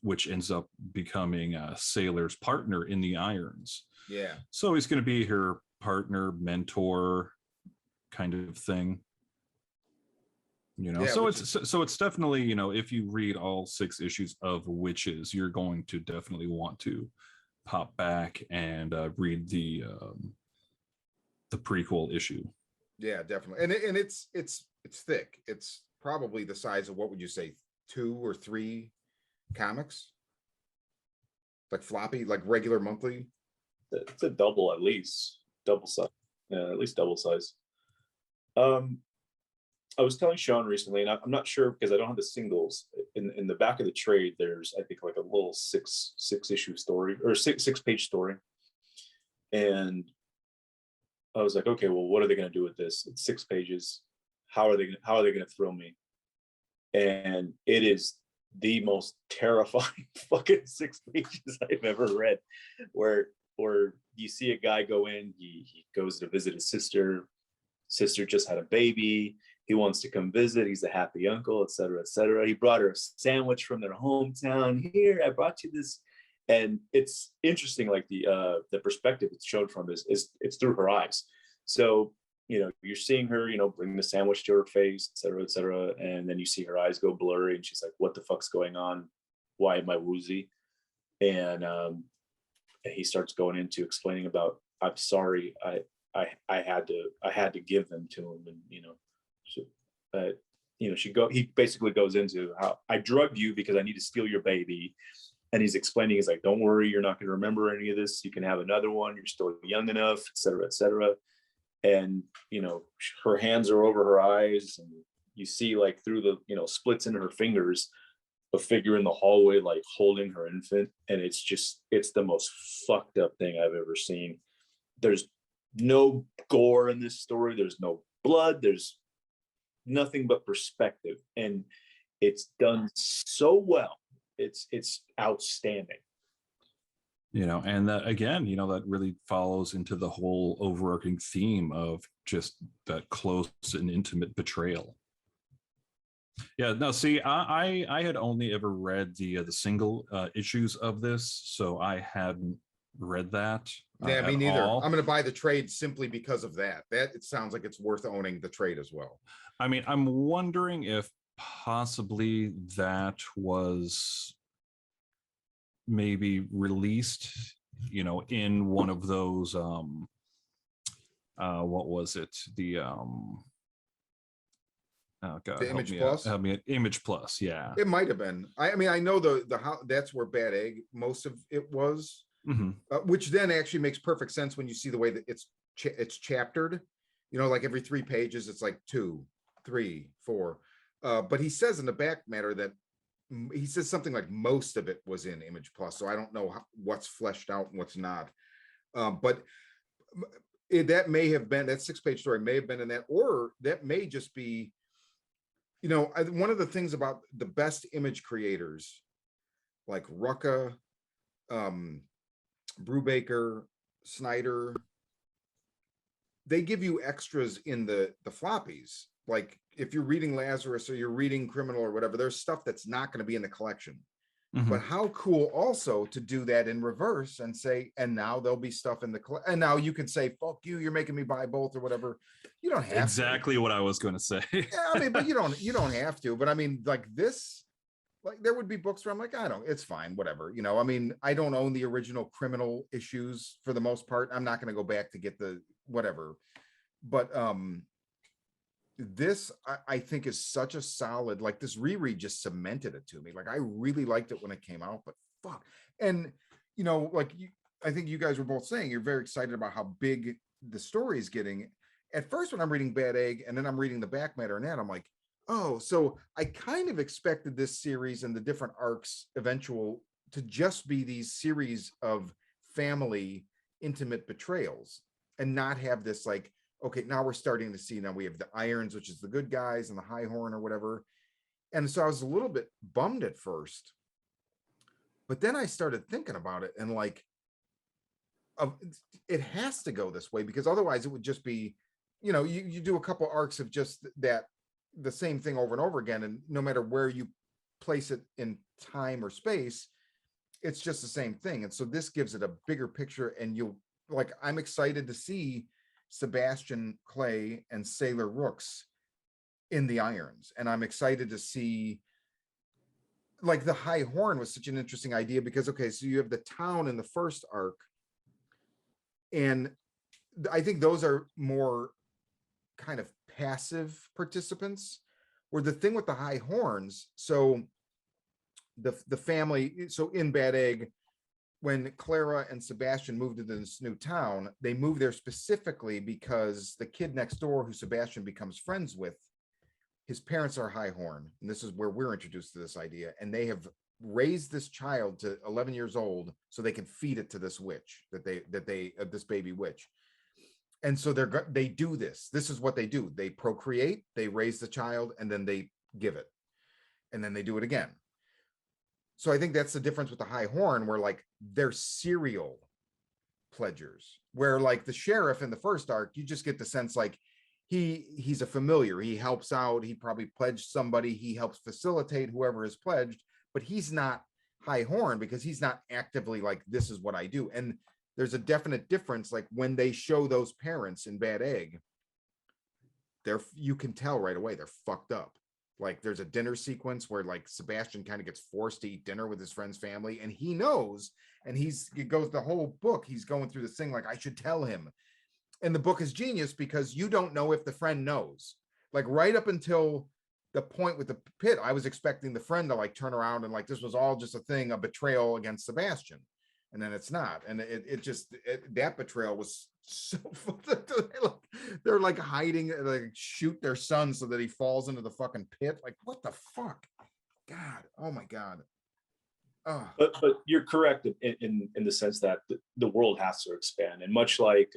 which ends up becoming Sailor's partner in the Irons. Yeah. So he's going to be her partner, mentor, kind of thing. So it's definitely, if you read all 6 issues of Wyches, you're going to definitely want to pop back and read the prequel issue. Yeah, definitely. And it's thick. It's probably the size of, what would you say, 2 or 3 comics, like floppy, like regular monthly. It's a double, at least double size. Yeah, at least double size. I was telling Shawn recently, and I'm not sure because I don't have the singles. In the back of the trade, there's, I think, like a little six issue story, or six page story. And I was like, okay, well, what are they going to do with this? It's 6 pages. How are they going to thrill me? And it is the most terrifying fucking 6 pages I've ever read, where you see a guy go in, he goes to visit his sister. Sister just had a baby. He wants to come visit. He's a happy uncle, etc., etc. He brought her a sandwich from their hometown. Here, I brought you this And it's interesting, like the perspective it's showed from is it's through her eyes. So, you know, you're seeing her, you know, bring the sandwich to her face, et cetera, et cetera. And then you see her eyes go blurry and she's like, what the fuck's going on? Why am I woozy? And he starts going into explaining about, I'm sorry, I had to give them to him. And, you know, he basically goes into how I drugged you because I need to steal your baby. And he's explaining, he's like, don't worry, you're not going to remember any of this. You can have another one. You're still young enough, et cetera, et cetera. And, you know, her hands are over her eyes and you see like through the, you know, splits in her fingers, a figure in the hallway, like holding her infant. And it's the most fucked up thing I've ever seen. There's no gore in this story. There's no blood. There's nothing but perspective. And it's done so well. It's outstanding. You know, and that, again, you know, that really follows into the whole overarching theme of just that close and intimate betrayal. Yeah, no, see, I had only ever read the single issues of this, so I hadn't read that. Yeah, me neither. All. I'm going to buy the trade simply because of that. It sounds like it's worth owning the trade as well. I mean, I'm wondering if possibly that was maybe released, you know, in one of those what was it, the oh god, the Image Plus. Image Plus, yeah, it might have been. I mean, I know the how that's where Bad Egg most of it was, which then actually makes perfect sense when you see the way that it's chaptered. You know, like every 3 pages, it's like 2, 3, 4. But he says in the back matter that he says something like most of it was in Image Plus, so I don't know what's fleshed out and what's not. But that may have been, that 6-page story may have been in that, or that may just be, you know, one of the things about the best image creators like Rucka, Brubaker, Snyder, they give you extras in the floppies. Like if you're reading Lazarus or you're reading Criminal or whatever, there's stuff that's not going to be in the collection. But how cool also to do that in reverse and say, and now there'll be stuff in the and now you can say, fuck you, you're making me buy both or whatever. You don't have exactly what I was going to say. Yeah, I mean, but you don't have to. But I mean, like this, like there would be books where I'm like, it's fine, whatever. You know, I mean, I don't own the original Criminal issues for the most part. I'm not going to go back to get the whatever. But this I think is such a solid, like this reread just cemented it to me. Like I really liked it when it came out, but fuck. And you know, like I think you guys were both saying you're very excited about how big the story is getting. At first when I'm reading Bad Egg and then I'm reading the back matter and that, I'm like, oh, so I kind of expected this series and the different arcs eventual to just be these series of family intimate betrayals and not have this like, okay, now we're starting to see, now we have the Irons, which is the good guys, and the High Horn or whatever. And so I was a little bit bummed at first, but then I started thinking about it and like, it has to go this way because otherwise it would just be, you know, you do a couple arcs of just that, the same thing over and over again. And no matter where you place it in time or space, it's just the same thing. And so this gives it a bigger picture and I'm excited to see Sebastian Clay and Sailor Rooks in the Irons. And I'm excited to see, like the High Horn was such an interesting idea because, okay, so you have the town in the first arc. And I think those are more kind of passive participants, where the thing with the High Horns, so the family, so in Bad Egg, when Clara and Sebastian moved into this new town, they moved there specifically because the kid next door who Sebastian becomes friends with, his parents are High Horn. And this is where we're introduced to this idea. And they have raised this child to 11 years old so they can feed it to this witch this baby witch. And so they do this. This is what they do. They procreate, they raise the child, and then they give it. And then they do it again. So I think that's the difference with the High Horn, where like they're serial pledgers, where like the sheriff in the first arc, you just get the sense like he's a familiar, he helps out, he probably pledged somebody, he helps facilitate whoever is pledged, but he's not high horn because he's not actively like, this is what I do. And there's a definite difference. Like when they show those parents in Bad Egg, you can tell right away they're fucked up. Like there's a dinner sequence where like Sebastian kind of gets forced to eat dinner with his friend's family, and he knows, and it goes the whole book, he's going through this thing like, I should tell him. And the book is genius because you don't know if the friend knows. Like right up until the point with the pit, I was expecting the friend to like turn around and like this was all just a thing, a betrayal against Sebastian. And then it's not. And that betrayal was so they're like hiding, like shoot their son so that he falls into the fucking pit. Like, what the fuck? God, oh my God. Oh. But you're correct in the sense that the world has to expand, and much like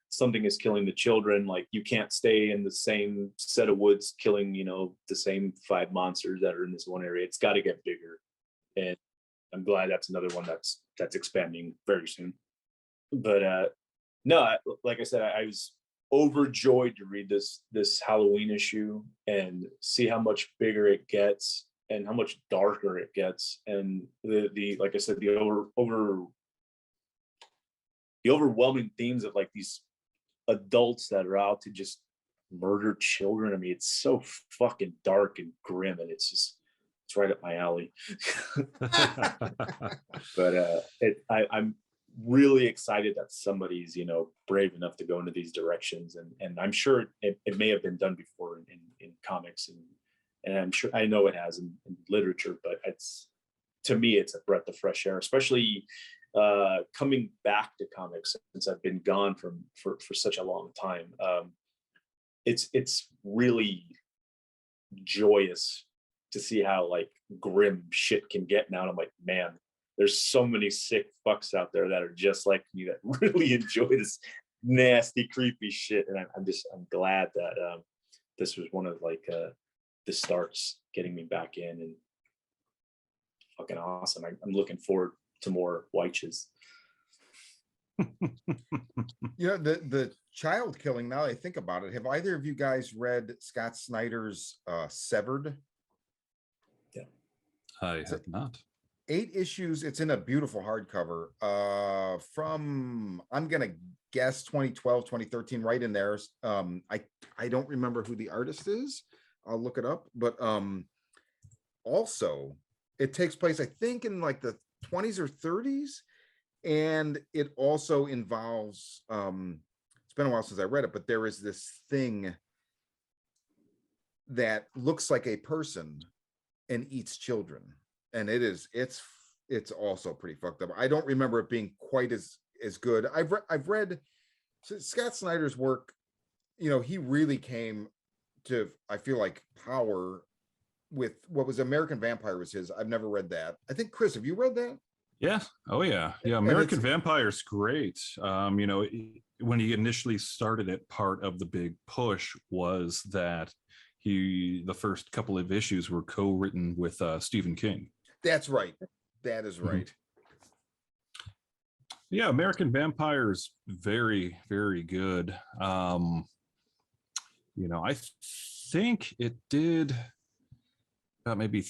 something is killing the children, like you can't stay in the same set of woods killing, the same 5 monsters that are in this one area. It's got to get bigger, and I'm glad that's another one that's expanding very soon. But no, like I said, I was overjoyed to read this Halloween issue and see how much bigger it gets and how much darker it gets, and the like I said, the overwhelming themes of like these adults that are out to just murder children. I mean, it's so fucking dark and grim, and it's right up my alley. But I'm really excited that somebody's brave enough to go into these directions, and I'm sure it may have been done before in comics, and I'm sure, I know it has in literature, but to me it's a breath of fresh air, especially coming back to comics since I've been gone for such a long time. It's really joyous to see how like grim shit can get now. And I'm like, man, there's so many sick fucks out there that are just like me that really enjoy this nasty, creepy shit. And I'm glad that this was one of like the starts getting me back in, and fucking awesome. I'm looking forward to more Wyches. The child killing, now I think about it, have either of you guys read Scott Snyder's Severed? Yeah, I have not. 8 issues. It's in a beautiful hardcover from, I'm gonna guess 2012, 2013, right in there. I don't remember who the artist is. I'll look it up. But also it takes place, I think, in like the 20s or 30s, and it also involves it's been a while since I read it, but there is this thing that looks like a person and eats children, and it's also pretty fucked up. I don't remember it being quite as good. I've read Scott Snyder's work. He really came to, I feel like, power with what was American Vampire was his. I've never read that. I think, Chris, have you read that? Yeah. Oh yeah. Yeah. American Vampire's great. When he initially started it, part of the big push was that the first couple of issues were co-written with Stephen King. That's right. That is right. Mm-hmm. Yeah. American Vampire's very, very good. I think it did about maybe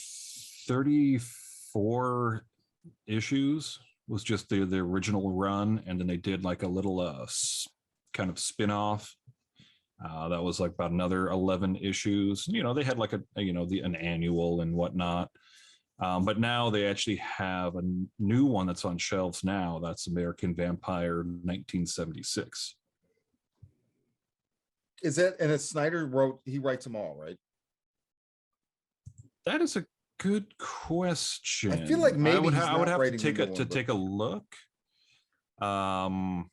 34 issues was just the original run, and then they did like a little kind of spin-off that was like about another 11 issues. They had like an annual and whatnot, but now they actually have a new one that's on shelves now. That's American Vampire 1976. Is that, and it's Snyder he writes them all, right? That is a good question. I feel like maybe I would have to take a look. And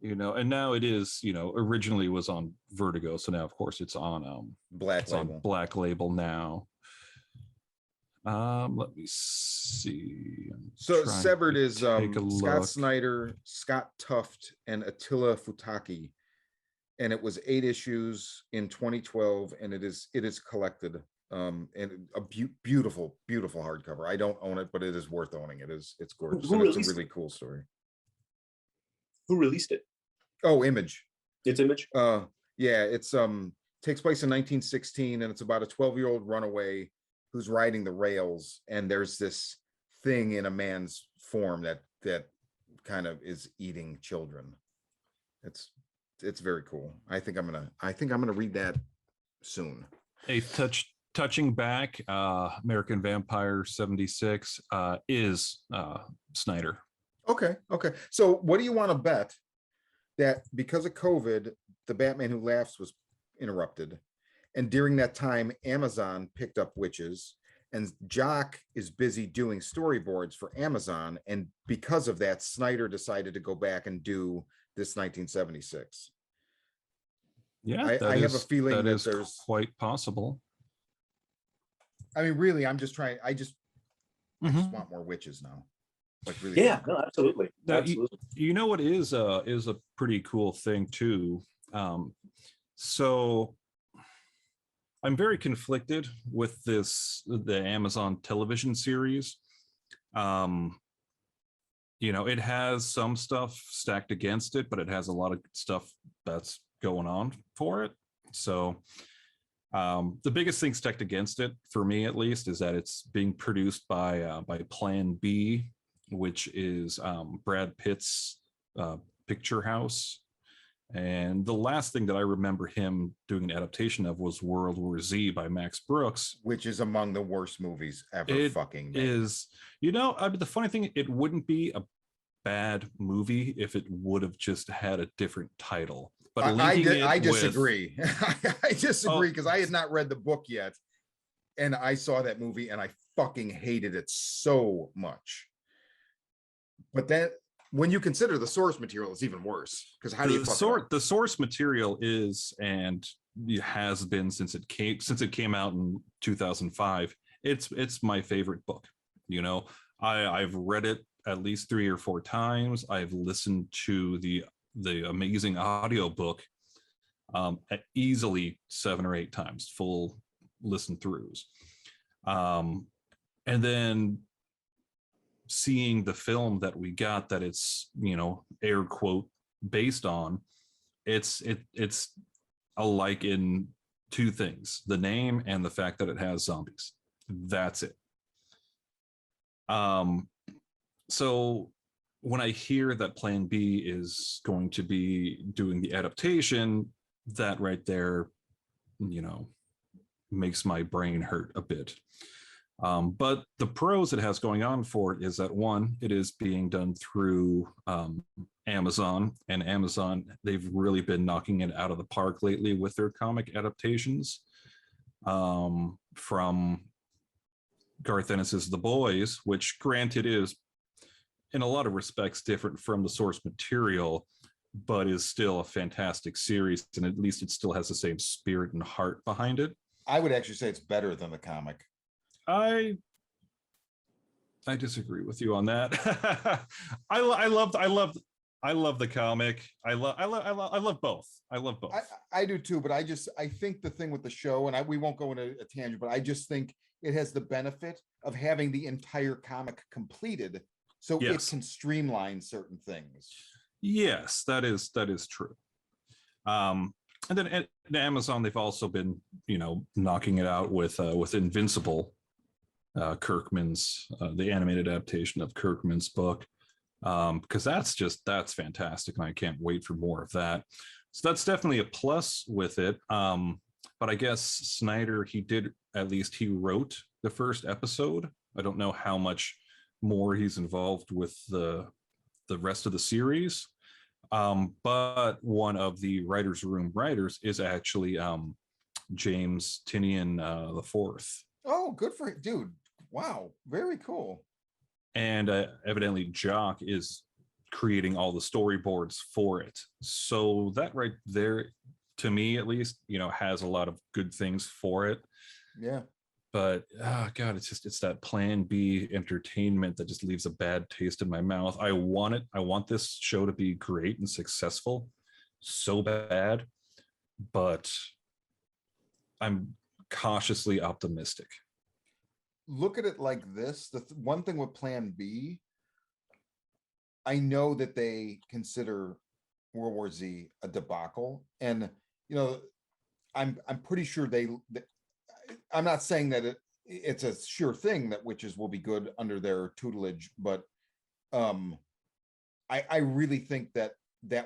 now it is, originally was on Vertigo, so now of course it's on Black Label. On Black Label now. Let me see. So Severed is Scott Snyder, Scott Tuft, and Attila Futaki, and it was 8 issues in 2012, and it is collected. And a beautiful hardcover. I don't own it, but it is worth owning. It's gorgeous. It's a really cool story. Who released it? Oh, Image. It's Image. Yeah, it's takes place in 1916, and it's about a 12-year-old runaway who's riding the rails, and there's this thing in a man's form that kind of is eating children. It's very cool. I think I'm gonna read that soon. A touching back, American Vampire 76 is Snyder. Okay. So what do you want to bet that because of COVID, the Batman Who Laughs was interrupted, and during that time, Amazon picked up Wyches, and Jock is busy doing storyboards for Amazon, and because of that, Snyder decided to go back and do this 1976. Yeah, I have a feeling that there's quite possible. I mean, really, I just want more Wyches now. Like really. Yeah, no, absolutely. Now, Absolutely. You know what is a pretty cool thing too. So I'm very conflicted with the Amazon television series. It has some stuff stacked against it, but it has a lot of stuff that's going on for it. So the biggest thing stacked against it, for me at least, is that it's being produced by Plan B, which is Brad Pitt's picture house. And the last thing that I remember him doing an adaptation of was World War Z by Max Brooks, which is among the worst movies ever fucking made. Is, the funny thing, it wouldn't be a bad movie if it would have just had a different title. But I disagree. I disagree because I had not read the book yet, and I saw that movie and I fucking hated it so much. But that, when you consider the source material, is even worse, because how do you the source material is, and it has been since it came out in 2005. It's my favorite book. I've read it at least 3 or 4 times. I've listened to the amazing audiobook at easily 7 or 8 times, full listen throughs. And then seeing the film that we got, that it's air quote based on, it's alike in 2 things: the name and the fact that it has zombies. That's it. So when I hear that Plan B is going to be doing the adaptation, that right there, makes my brain hurt a bit. But the pros it has going on for it is that, one, it is being done through Amazon, and Amazon, they've really been knocking it out of the park lately with their comic adaptations. From Garth Ennis's The Boys, which granted is in a lot of respects different from the source material, but is still a fantastic series, and at least it still has the same spirit and heart behind it. I would actually say it's better than the comic. I disagree with you on that. I love the comic. I love both. I love both. I do too, but I think the thing with the show, and we won't go into a tangent, but I just think it has the benefit of having the entire comic completed, so it can streamline certain things. Yes, that is true. And then at Amazon, they've also been, knocking it out with Invincible, Kirkman's the animated adaptation of Kirkman's book, because that's fantastic, and I can't wait for more of that. So that's definitely a plus with it. But I guess Snyder, he wrote the first episode. I don't know how much more he's involved with the rest of the series. But one of the writers' room writers is actually James Tynion the Fourth. Oh, good for him, dude. Wow, very cool. And evidently Jock is creating all the storyboards for it. So that right there, to me at least, has a lot of good things for it. Yeah. But God, it's that Plan B entertainment that just leaves a bad taste in my mouth. I want this show to be great and successful so bad, but I'm cautiously optimistic. Look at it like this. The one thing with Plan B, I know that they consider World War Z a debacle, and I'm pretty sure I'm not saying that it's a sure thing that Wyches will be good under their tutelage, but I really think that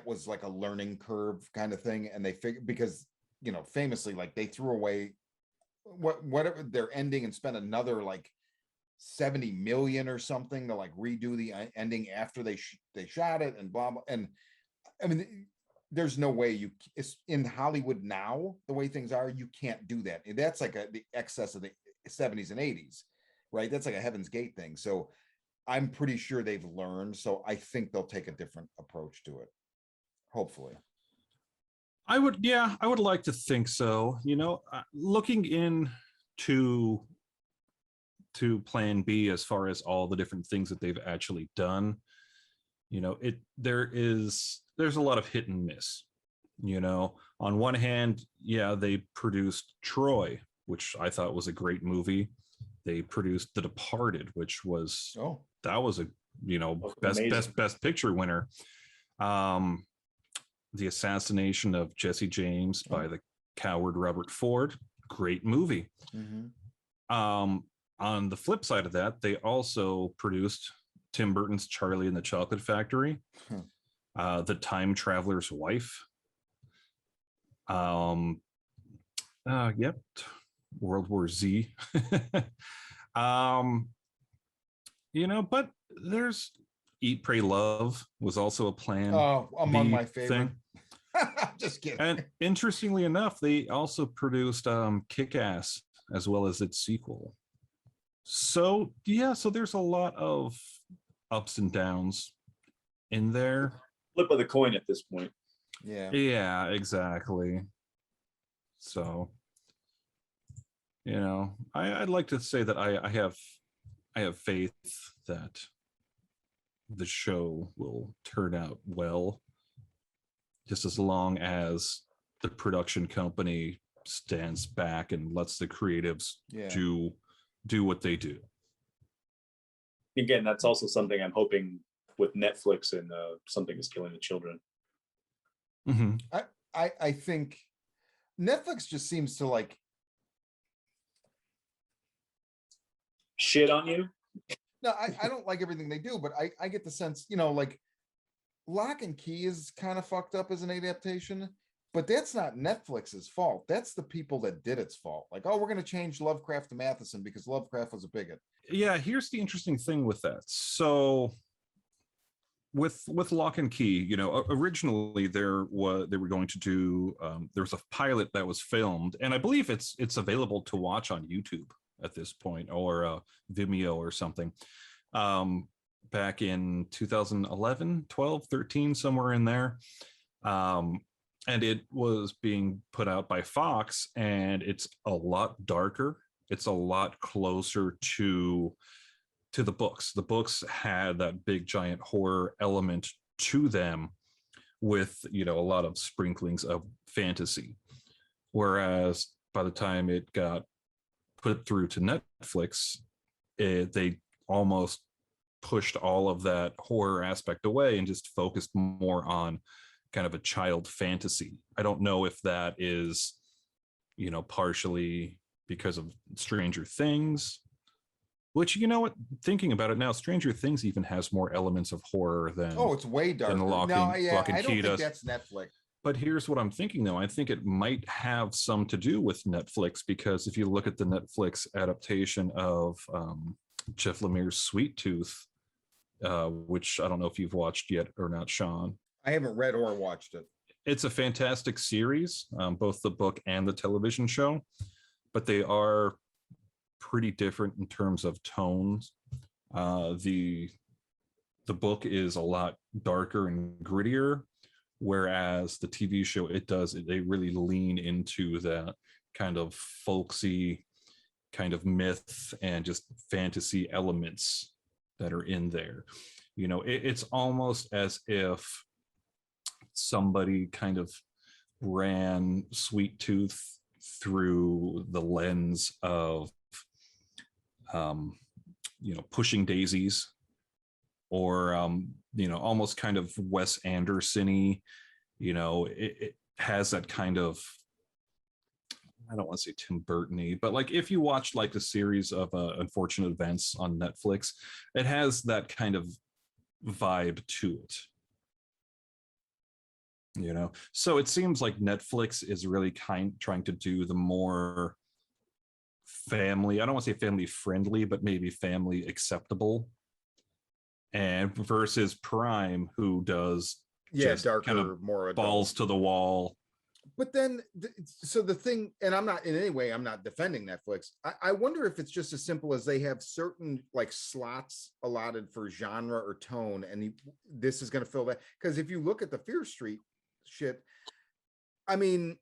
was like a learning curve kind of thing, and they figured, because famously, like, they threw away whatever their ending and spent another like 70 million or something to like redo the ending after they shot it and blah blah. And I mean, there's no way it's in Hollywood now, the way things are, you can't do that. That's like the excess of the 70s and 80s, right? That's like a Heaven's Gate thing. So I'm pretty sure they've learned. So I think they'll take a different approach to it. Hopefully. I would like to think so. Looking into Plan B as far as all the different things that they've actually done, there's a lot of hit and miss. On one hand, they produced Troy, which I thought was a great movie. They produced The Departed, which was that was a best picture winner. The Assassination of Jesse James by the coward Robert Ford, great movie. On the flip side of that, they also produced Tim Burton's Charlie and the Chocolate Factory, The Time Traveler's Wife, World War Z. But there's Eat, Pray, Love was also a Plan among B my favorite thing. Just kidding. And interestingly enough, they also produced Kick-Ass as well as its sequel. So there's a lot of ups and downs in there. Flip of the coin at this point. Yeah, exactly. So I'd like to say that I have faith that the show will turn out well, just as long as the production company stands back and lets the creatives do what they do. Again, that's also something I'm hoping with Netflix and Something is Killing the Children. Mm-hmm. I think Netflix just seems to like shit on you. No, I don't like everything they do, but I get the sense, like Lock and Key is kind of fucked up as an adaptation, but that's not Netflix's fault. That's the people that did its fault. Like, we're going to change Lovecraft to Matheson because Lovecraft was a bigot. Yeah, here's the interesting thing with that. So with Lock and Key, originally they were going to do there was a pilot that was filmed, and I believe it's available to watch on YouTube at this point, or Vimeo or something, back in 2011, 12, 13, somewhere in there. And it was being put out by Fox, and it's a lot darker. It's a lot closer to the books. The books had that big giant horror element to them with, a lot of sprinklings of fantasy. Whereas by the time it got put through to Netflix, they almost pushed all of that horror aspect away and just focused more on kind of a child fantasy. I don't know if that is, partially because of Stranger Things, which, thinking about it now, Stranger Things even has more elements of horror than it's way darker. Lock and I don't Key think does. that's Netflix. But here's what I'm thinking, though. I think it might have some to do with Netflix, because if you look at the Netflix adaptation of Jeff Lemire's Sweet Tooth, which I don't know if you've watched yet or not, Shawn. I haven't read or watched it. It's a fantastic series, both the book and the television show, but they are pretty different in terms of tones. The book is a lot darker and grittier, whereas the TV show, they really lean into that kind of folksy kind of myth and just fantasy elements that are in there. It's almost as if somebody kind of ran Sweet Tooth through the lens of Pushing Daisies, or almost kind of Wes Anderson-y. It has that kind of, I don't want to say Tim Burton-y, but like if you watch like the series of Unfortunate Events on Netflix, it has that kind of vibe to it. You know, so it seems like Netflix is really trying to do the more family, I don't want to say family friendly, but maybe family acceptable, and versus Prime, who does just darker, kind of more adult. balls to the wall. But then, so the thing, and I'm not in any way, I'm not defending Netflix. I wonder if it's just as simple as they have certain like slots allotted for genre or tone, and this is going to fill that. Because if you look at the Fear Street shit, I mean,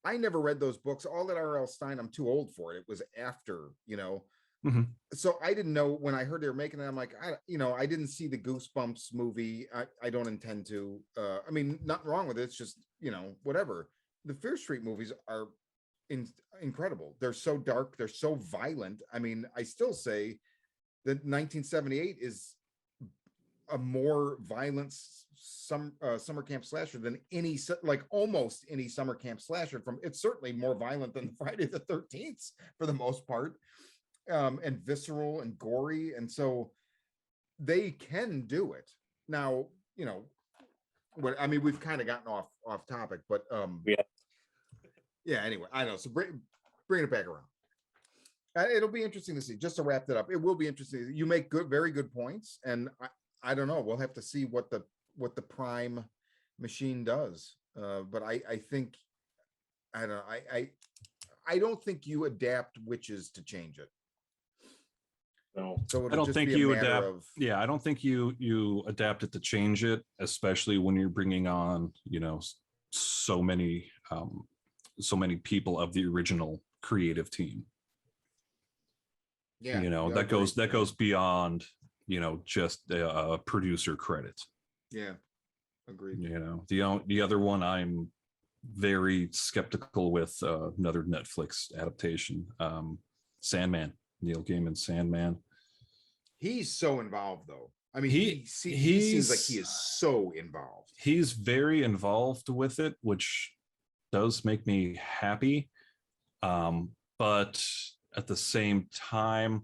I never read those books. All that R.L. Stine, I'm too old for it. It was after, you know. Mm-hmm. So I didn't know when I heard they were making it. I'm like, I didn't see the Goosebumps movie. I don't intend to. I mean, nothing wrong with it. It's just, whatever. The Fear Street movies are incredible. They're so dark. They're so violent. I mean, I still say that 1978 is a more violent summer camp slasher than any, like almost any summer camp slasher. It's certainly more violent than Friday the 13th for the most part. And visceral and gory, and so they can do it. Now, we've kind of gotten off topic, but yeah. Anyway, I know. So bring it back around. It'll be interesting to see. Just to wrap that up, it will be interesting. You make very good points, and I don't know. We'll have to see what the Prime machine does. But I think I don't know. I don't think you adapt Wyches to change it. No. So I don't think you adapt. Yeah, I don't think you adapt it to change it, especially when you're bringing on, so many people of the original creative team. Yeah, that goes beyond, just a producer credit. Yeah, agreed. The other one I'm very skeptical with, another Netflix adaptation, Sandman. Neil Gaiman's Sandman. He's so involved, though. I mean, he seems like he is so involved. He's very involved with it, which does make me happy. But at the same time,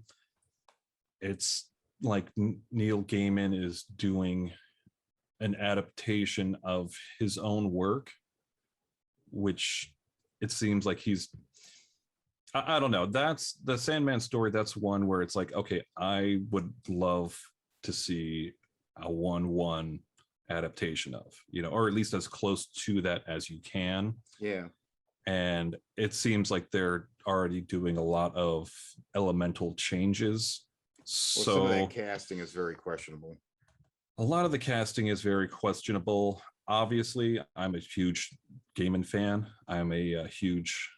it's like Neil Gaiman is doing an adaptation of his own work, which it seems like I don't know. That's the Sandman story. That's one where it's like, okay, I would love to see a 1-1 adaptation of, or at least as close to that as you can. Yeah. And it seems like they're already doing a lot of elemental changes. So some of that casting is very questionable. A lot of the casting is very questionable. Obviously, I'm a huge Gaiman fan. I'm a huge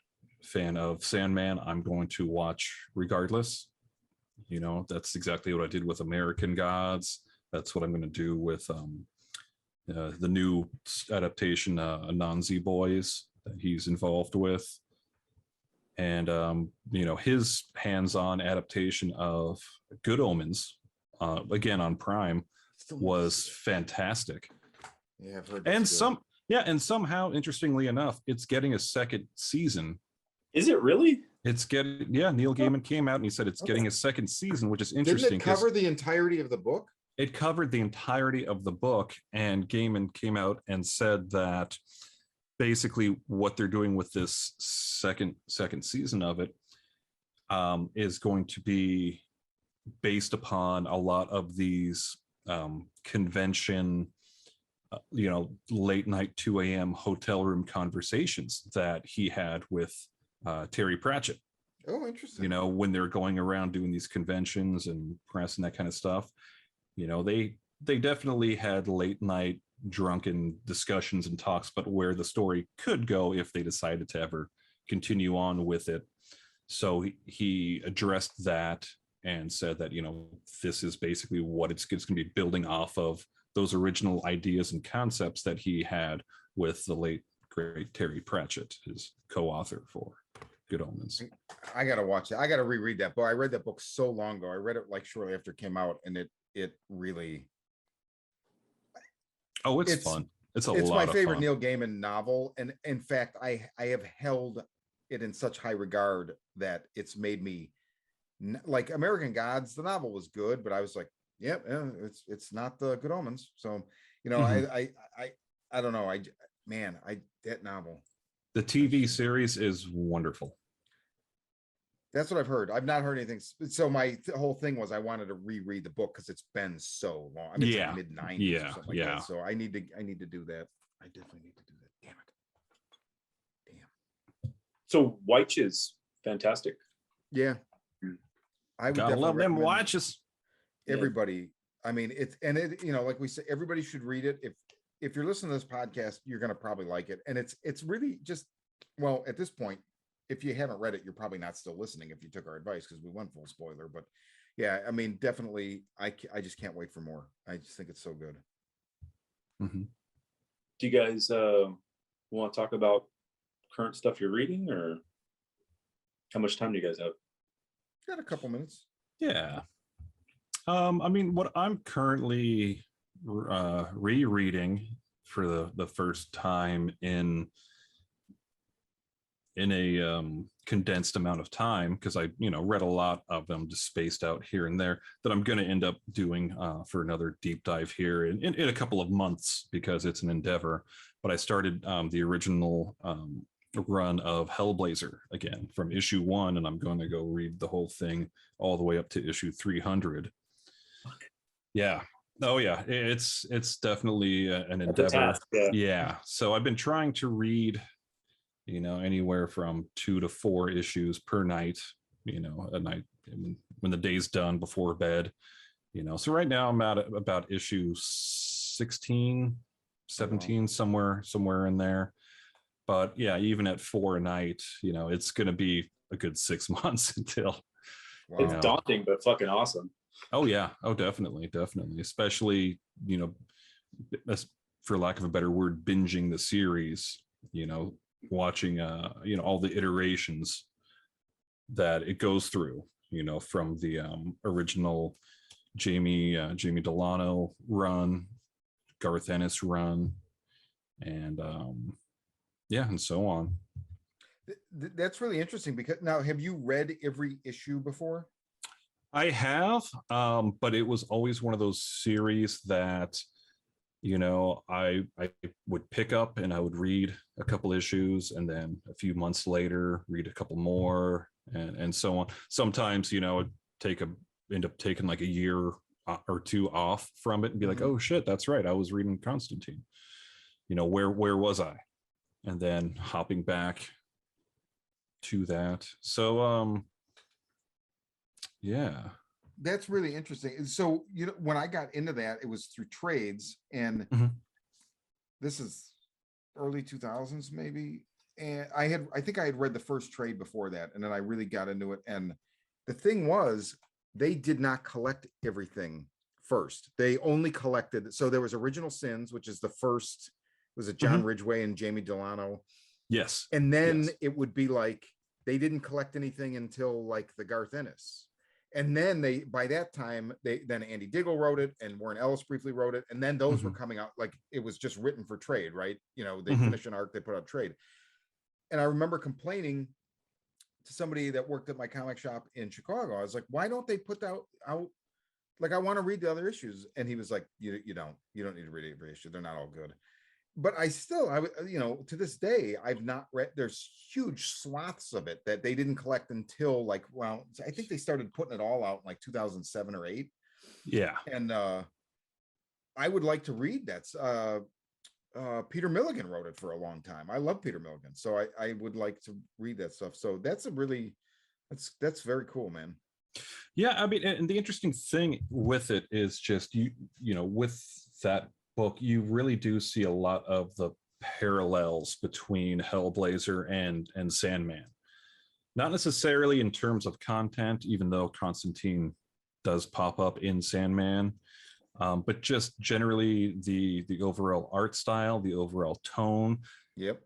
fan of Sandman. I'm going to watch regardless. That's exactly what I did with American Gods. That's what I'm going to do with the new adaptation, Anansi Boys, that he's involved with. And his hands-on adaptation of Good Omens, again on Prime, was fantastic. Yeah, I've heard. And somehow, interestingly enough, it's getting a second season. Is it really? Neil Gaiman came out and he said it's getting a second season, which is interesting. Didn't it cover the entirety of the book? It covered the entirety of the book, and Gaiman came out and said that basically what they're doing with this second season of it is going to be based upon a lot of these convention, late night 2 a.m. hotel room conversations that he had with Terry Pratchett. Oh, interesting. When they're going around doing these conventions and press and that kind of stuff, they definitely had late night drunken discussions and talks about where the story could go if they decided to ever continue on with it. So he addressed that and said that, this is basically what it's going to be building off of, those original ideas and concepts that he had with the late great Terry Pratchett, his co-author for Good Omens. I gotta watch it. I gotta reread that book. I read that book so long ago. I read it like shortly after it came out, and it really. Oh, it's fun. It's my favorite Neil Gaiman novel, and in fact, I have held it in such high regard that it's made me like American Gods. The novel was good, but I was like, yep, yeah, it's not the Good Omens. So, you know, I don't know. That novel. The TV series is wonderful. That's what I've heard. I've not heard anything. So my whole thing was I wanted to reread the book because it's been so long. I mean, it's like mid-90s or something like that. So I need to do that. I definitely need to do that. Damn. So Wychtes, fantastic. Yeah. I would gotta love them Wyches. Everybody. I mean, you know, like we say, everybody should read it. If you're listening to this podcast, you're gonna probably like it. And it's really just, well, at this point, if you haven't read it, you're probably not still listening if you took our advice, because we went full spoiler. But yeah, I mean, definitely, I just can't wait for more. I just think it's so good. Mm-hmm. Do you guys want to talk about current stuff you're reading, or how much time do you guys have? Got a couple minutes. Yeah. I mean, what I'm currently rereading for the first time in a condensed amount of time, because I read a lot of them just spaced out here and there, that I'm going to end up doing for another deep dive here in a couple of months, because it's an endeavor. But I started the original run of Hellblazer again from issue 1, and I'm going to go read the whole thing all the way up to issue 300. Yeah. Oh yeah, it's definitely an endeavor. Yeah. So I've been trying to read anywhere from 2 to 4 issues per night, a night when the day's done before bed, so right now I'm at about issue 16, 17, somewhere in there. But yeah, even at 4 a night, it's going to be a good 6 months until. Wow. It's daunting, but fucking awesome. Oh yeah. Oh, definitely. Especially, for lack of a better word, binging the series, watching all the iterations that it goes through, from the original Jamie Delano run, Garth Ennis run, and and so on. That's really interesting, because now, have you read every issue before? I have, but it was always one of those series that I would pick up and I would read a couple issues, and then a few months later read a couple more, and so on. Sometimes I'd end up taking like a year or 2 off from it and be like, oh shit, that's right, I was reading Constantine. Where was I? And then hopping back to that. So yeah. That's really interesting. So, when I got into that, it was through trades, and this is early 2000s maybe. And I think I had read the first trade before that, and then I really got into it. And the thing was, they did not collect everything first. They only collected. So there was Original Sins, which is the first, was it John Ridgway and Jamie Delano? Yes. And then it would be like, they didn't collect anything until like the Garth Ennis. And then by that time, then Andy Diggle wrote it, and Warren Ellis briefly wrote it. And then those were coming out, like it was just written for trade, right? They finish an arc, they put out trade. And I remember complaining to somebody that worked at my comic shop in Chicago. I was like, why don't they put that out? Like, I want to read the other issues. And he was like, you don't need to read every issue. They're not all good. But I to this day, I've not read, there's huge swaths of it that they didn't collect until like, well, I think they started putting it all out in like 2007 or 8. Yeah. And I would like to read that. Peter Milligan wrote it for a long time. I love Peter Milligan. So I would like to read that stuff. So that's that's very cool, man. Yeah. I mean, and the interesting thing with it is just, with that book, you really do see a lot of the parallels between Hellblazer and Sandman. Not necessarily in terms of content, even though Constantine does pop up in Sandman, but just generally the overall art style, the overall tone. Yep.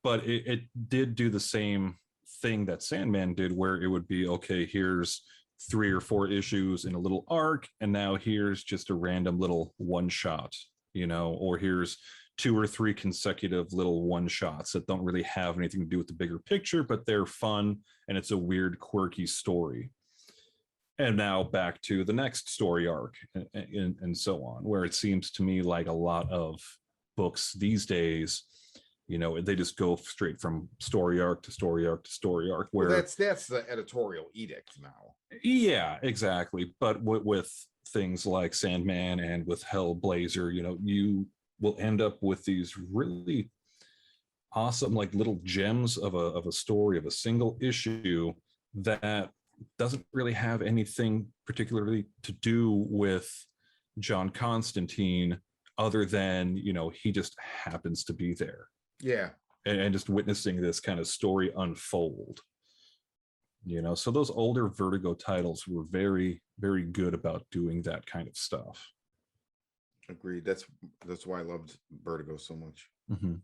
But it did do the same thing that Sandman did, where it would be, okay, here's 3 or 4 issues in a little arc, and now here's just a random little one shot, or here's 2 or 3 consecutive little one shots that don't really have anything to do with the bigger picture, but they're fun and it's a weird, quirky story. And now back to the next story arc and so on, where it seems to me like a lot of books these days, you know, they just go straight from story arc to story arc to story arc. Where that's the editorial edict now. Yeah, exactly. But with things like Sandman and with Hellblazer, you know, you will end up with these really awesome, like little gems of a story, of a single issue that doesn't really have anything particularly to do with John Constantine, other than, you know, he just happens to be there. Yeah. And just witnessing this kind of story unfold. You know, so those older Vertigo titles were very, very good about doing that kind of stuff. Agreed. That's why I loved Vertigo so much. Mm-hmm.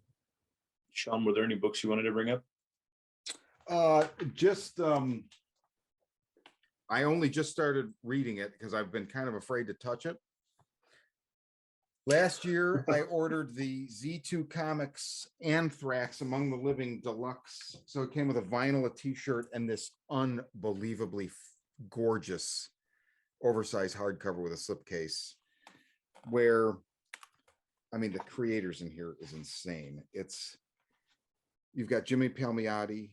Shawn, were there any books you wanted to bring up? I only just started reading it because I've been kind of afraid to touch it. Last year, I ordered the Z2 Comics Anthrax Among the Living Deluxe. So it came with a vinyl, a t-shirt, and this unbelievably gorgeous oversized hardcover with a slipcase, where, I mean, the creators in here is insane. You've got Jimmy Palmiotti,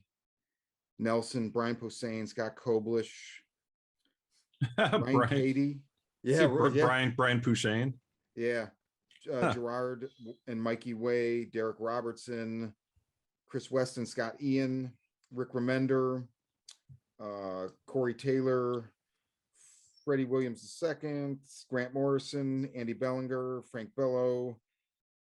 Nelson, Brian Posehn, Scott Koblish, Brian Cady. Yeah, Brian Posehn. Yeah. Gerard and Mikey Way, Derek Robertson, Chris Weston, Scott Ian, Rick Remender, Corey Taylor, Freddie Williams II, Grant Morrison, Andy Bellinger, Frank Bello,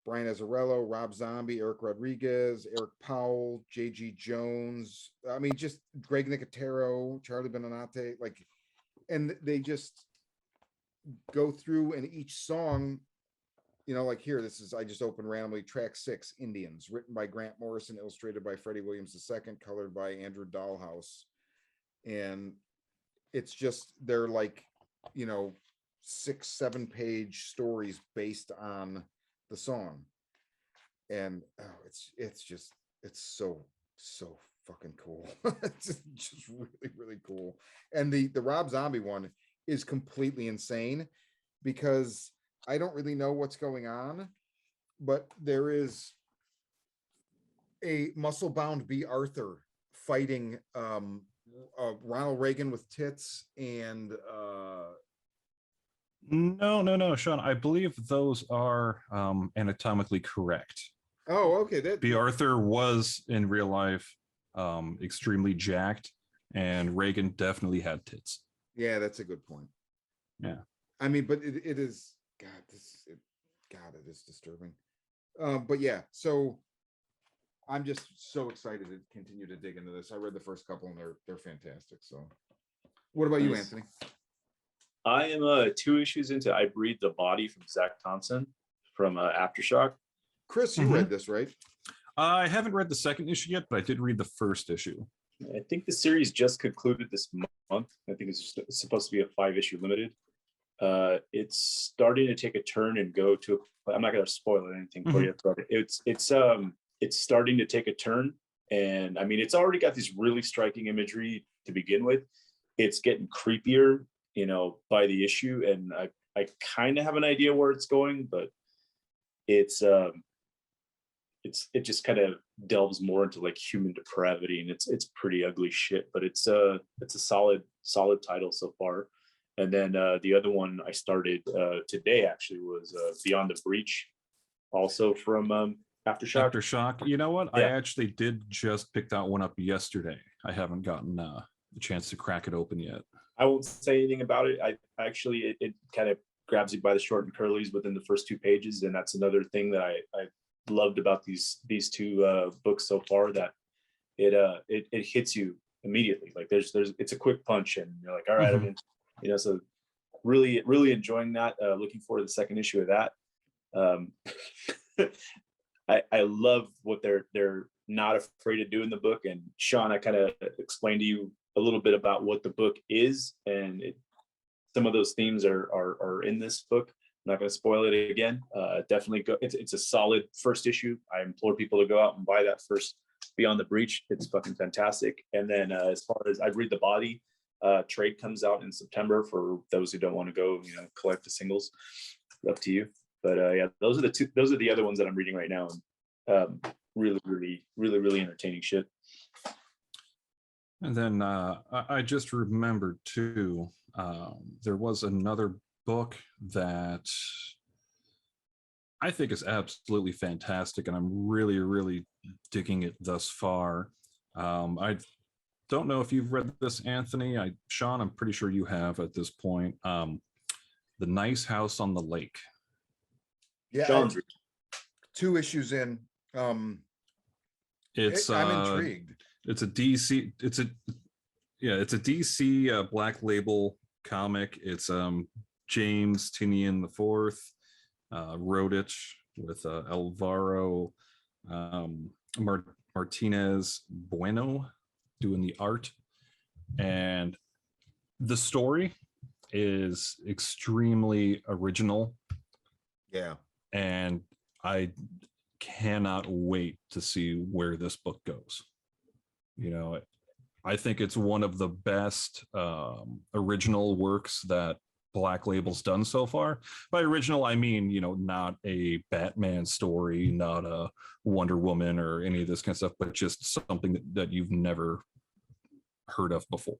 Brian Azzarello, Rob Zombie, Eric Rodriguez, Eric Powell, J.G. Jones. I mean, just Greg Nicotero, Charlie Benanate, like, and they just go through, and each song, you know, like here, I just opened randomly, track 6, Indians, written by Grant Morrison, illustrated by Freddie Williams II, colored by Andrew Dahlhaus. And it's just, they're like, you know, 6-7 page stories based on the song. And it's so fucking cool. It's just really, really cool. And the Rob Zombie one is completely insane, because I don't really know what's going on, but there is a muscle-bound B. Arthur fighting Ronald Reagan with tits, and No, Shawn. I believe those are anatomically correct. Oh, okay. B. Arthur was in real life extremely jacked, and Reagan definitely had tits. Yeah, that's a good point. Yeah. I mean, but it is, it is disturbing. But yeah, so I'm just so excited to continue to dig into this. I read the first couple and they're fantastic. So what about you, Anthony? I am 2 issues into I Breathe the Body from Zach Thompson from Aftershock. Chris, you read this, right? I haven't read the second issue yet, but I did read the first issue. I think the series just concluded this month. I think it's supposed to be a 5-issue limited. It's starting to take a turn and go to, I'm not going to spoil anything for you, but it's starting to take a turn. And I mean, it's already got this really striking imagery to begin with. It's getting creepier, you know, by the issue. And I kind of have an idea where it's going, but it just kind of delves more into like human depravity, and it's pretty ugly shit, but it's a solid title so far. And then the other one I started today actually was Beyond the Breach, also from Aftershock. Aftershock. You know what? Yeah. I actually did just pick that one up yesterday. I haven't gotten the chance to crack it open yet. I won't say anything about it. I actually, it kind of grabs you by the short and curlies within the first 2 pages, and that's another thing that I loved about these 2 books so far, that it hits you immediately. Like it's a quick punch, and you're like, all right, I'm in. You know, so really enjoying that. Looking forward to the second issue of that. I love what they're not afraid to do in the book. And Shawn, I kind of explained to you a little bit about what the book is, and some of those themes are in this book. not going to spoil it again. Definitely go. It's a solid first issue. I implore people to go out and buy that first Beyond the Breach. It's fucking fantastic. And then as far as I read the body, trade comes out in September for those who don't want to go, collect the singles. Up to you. But yeah, those are the other ones that I'm reading right now. Really, really, really, really entertaining shit. And then I just remembered too, there was another book that I think is absolutely fantastic, and I'm really, really digging it thus far. I don't know if you've read this, Anthony. Shawn, I'm pretty sure you have at this point. The Nice House on the Lake. Yeah, 2 issues in. I'm intrigued. It's a DC. It's a DC Black Label comic. It's James Tinian IV wrote it with Alvaro Martinez Bueno doing the art, and the story is extremely original. Yeah, and I cannot wait to see where this book goes. I think it's one of the best original works that Black Label's done so far. By original, I mean, not a Batman story, not a Wonder Woman or any of this kind of stuff, but just something that you've never heard of before.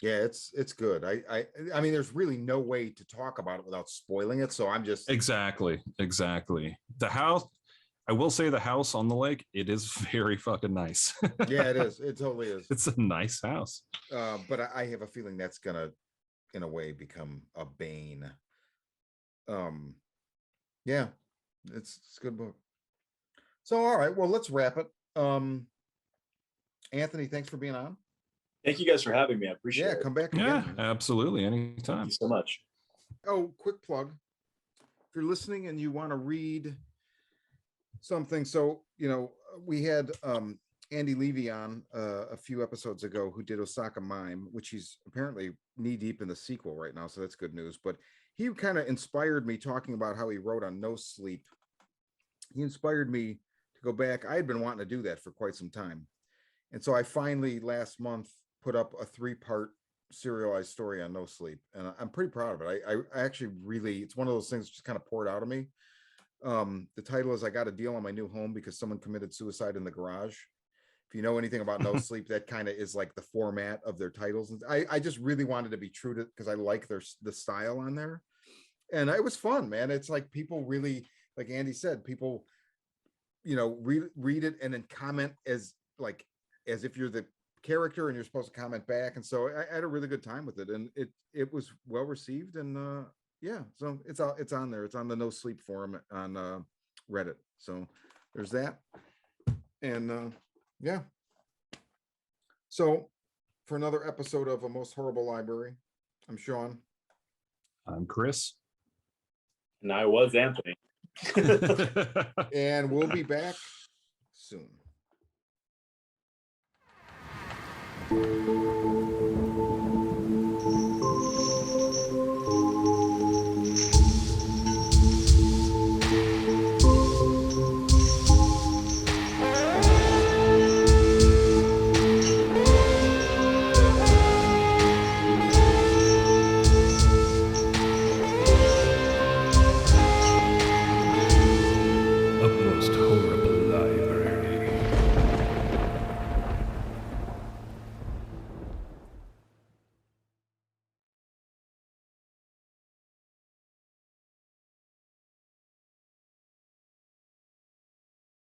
Yeah, it's good. I mean, there's really no way to talk about it without spoiling it. So I'm just exactly. The house, I will say, the house on the lake, it is very fucking nice. Yeah, it is. It totally is. It's a nice house. But I have a feeling that's gonna, in a way, become a bane. Yeah, it's a good book. So all right, well, let's wrap it. Anthony, thanks for being on. Thank you guys for having me. I appreciate it. Yeah, come back again. Yeah, absolutely. Anytime. Thank you so much. Oh, quick plug. If you're listening and you want to read something, so we had Andy Levy on a few episodes ago who did Osaka Mime, which he's apparently knee deep in the sequel right now, so that's good news. But he kind of inspired me, talking about how he wrote on No Sleep. He inspired me to go back. I had been wanting to do that for quite some time, and so I finally last month put up a 3-part serialized story on No Sleep, and I'm pretty proud of it. I actually really, it's one of those things that just kind of poured out of me. The title is I Got a Deal on My New Home Because Someone Committed Suicide in the Garage. If you know anything about No Sleep, that kind of is like the format of their titles. And I just really wanted to be true to it because I like the style on there, and it was fun, man. It's like people really, like Andy said, people read it and then comment as if you're the character and you're supposed to comment back. And so I had a really good time with it, and it was well received. And yeah, so it's on there. It's on the No Sleep forum on Reddit. So there's that. And yeah. So for another episode of A Most Horrible Library, I'm Shawn. I'm Chris. And I was Anthony. And we'll be back soon. Upmost horror.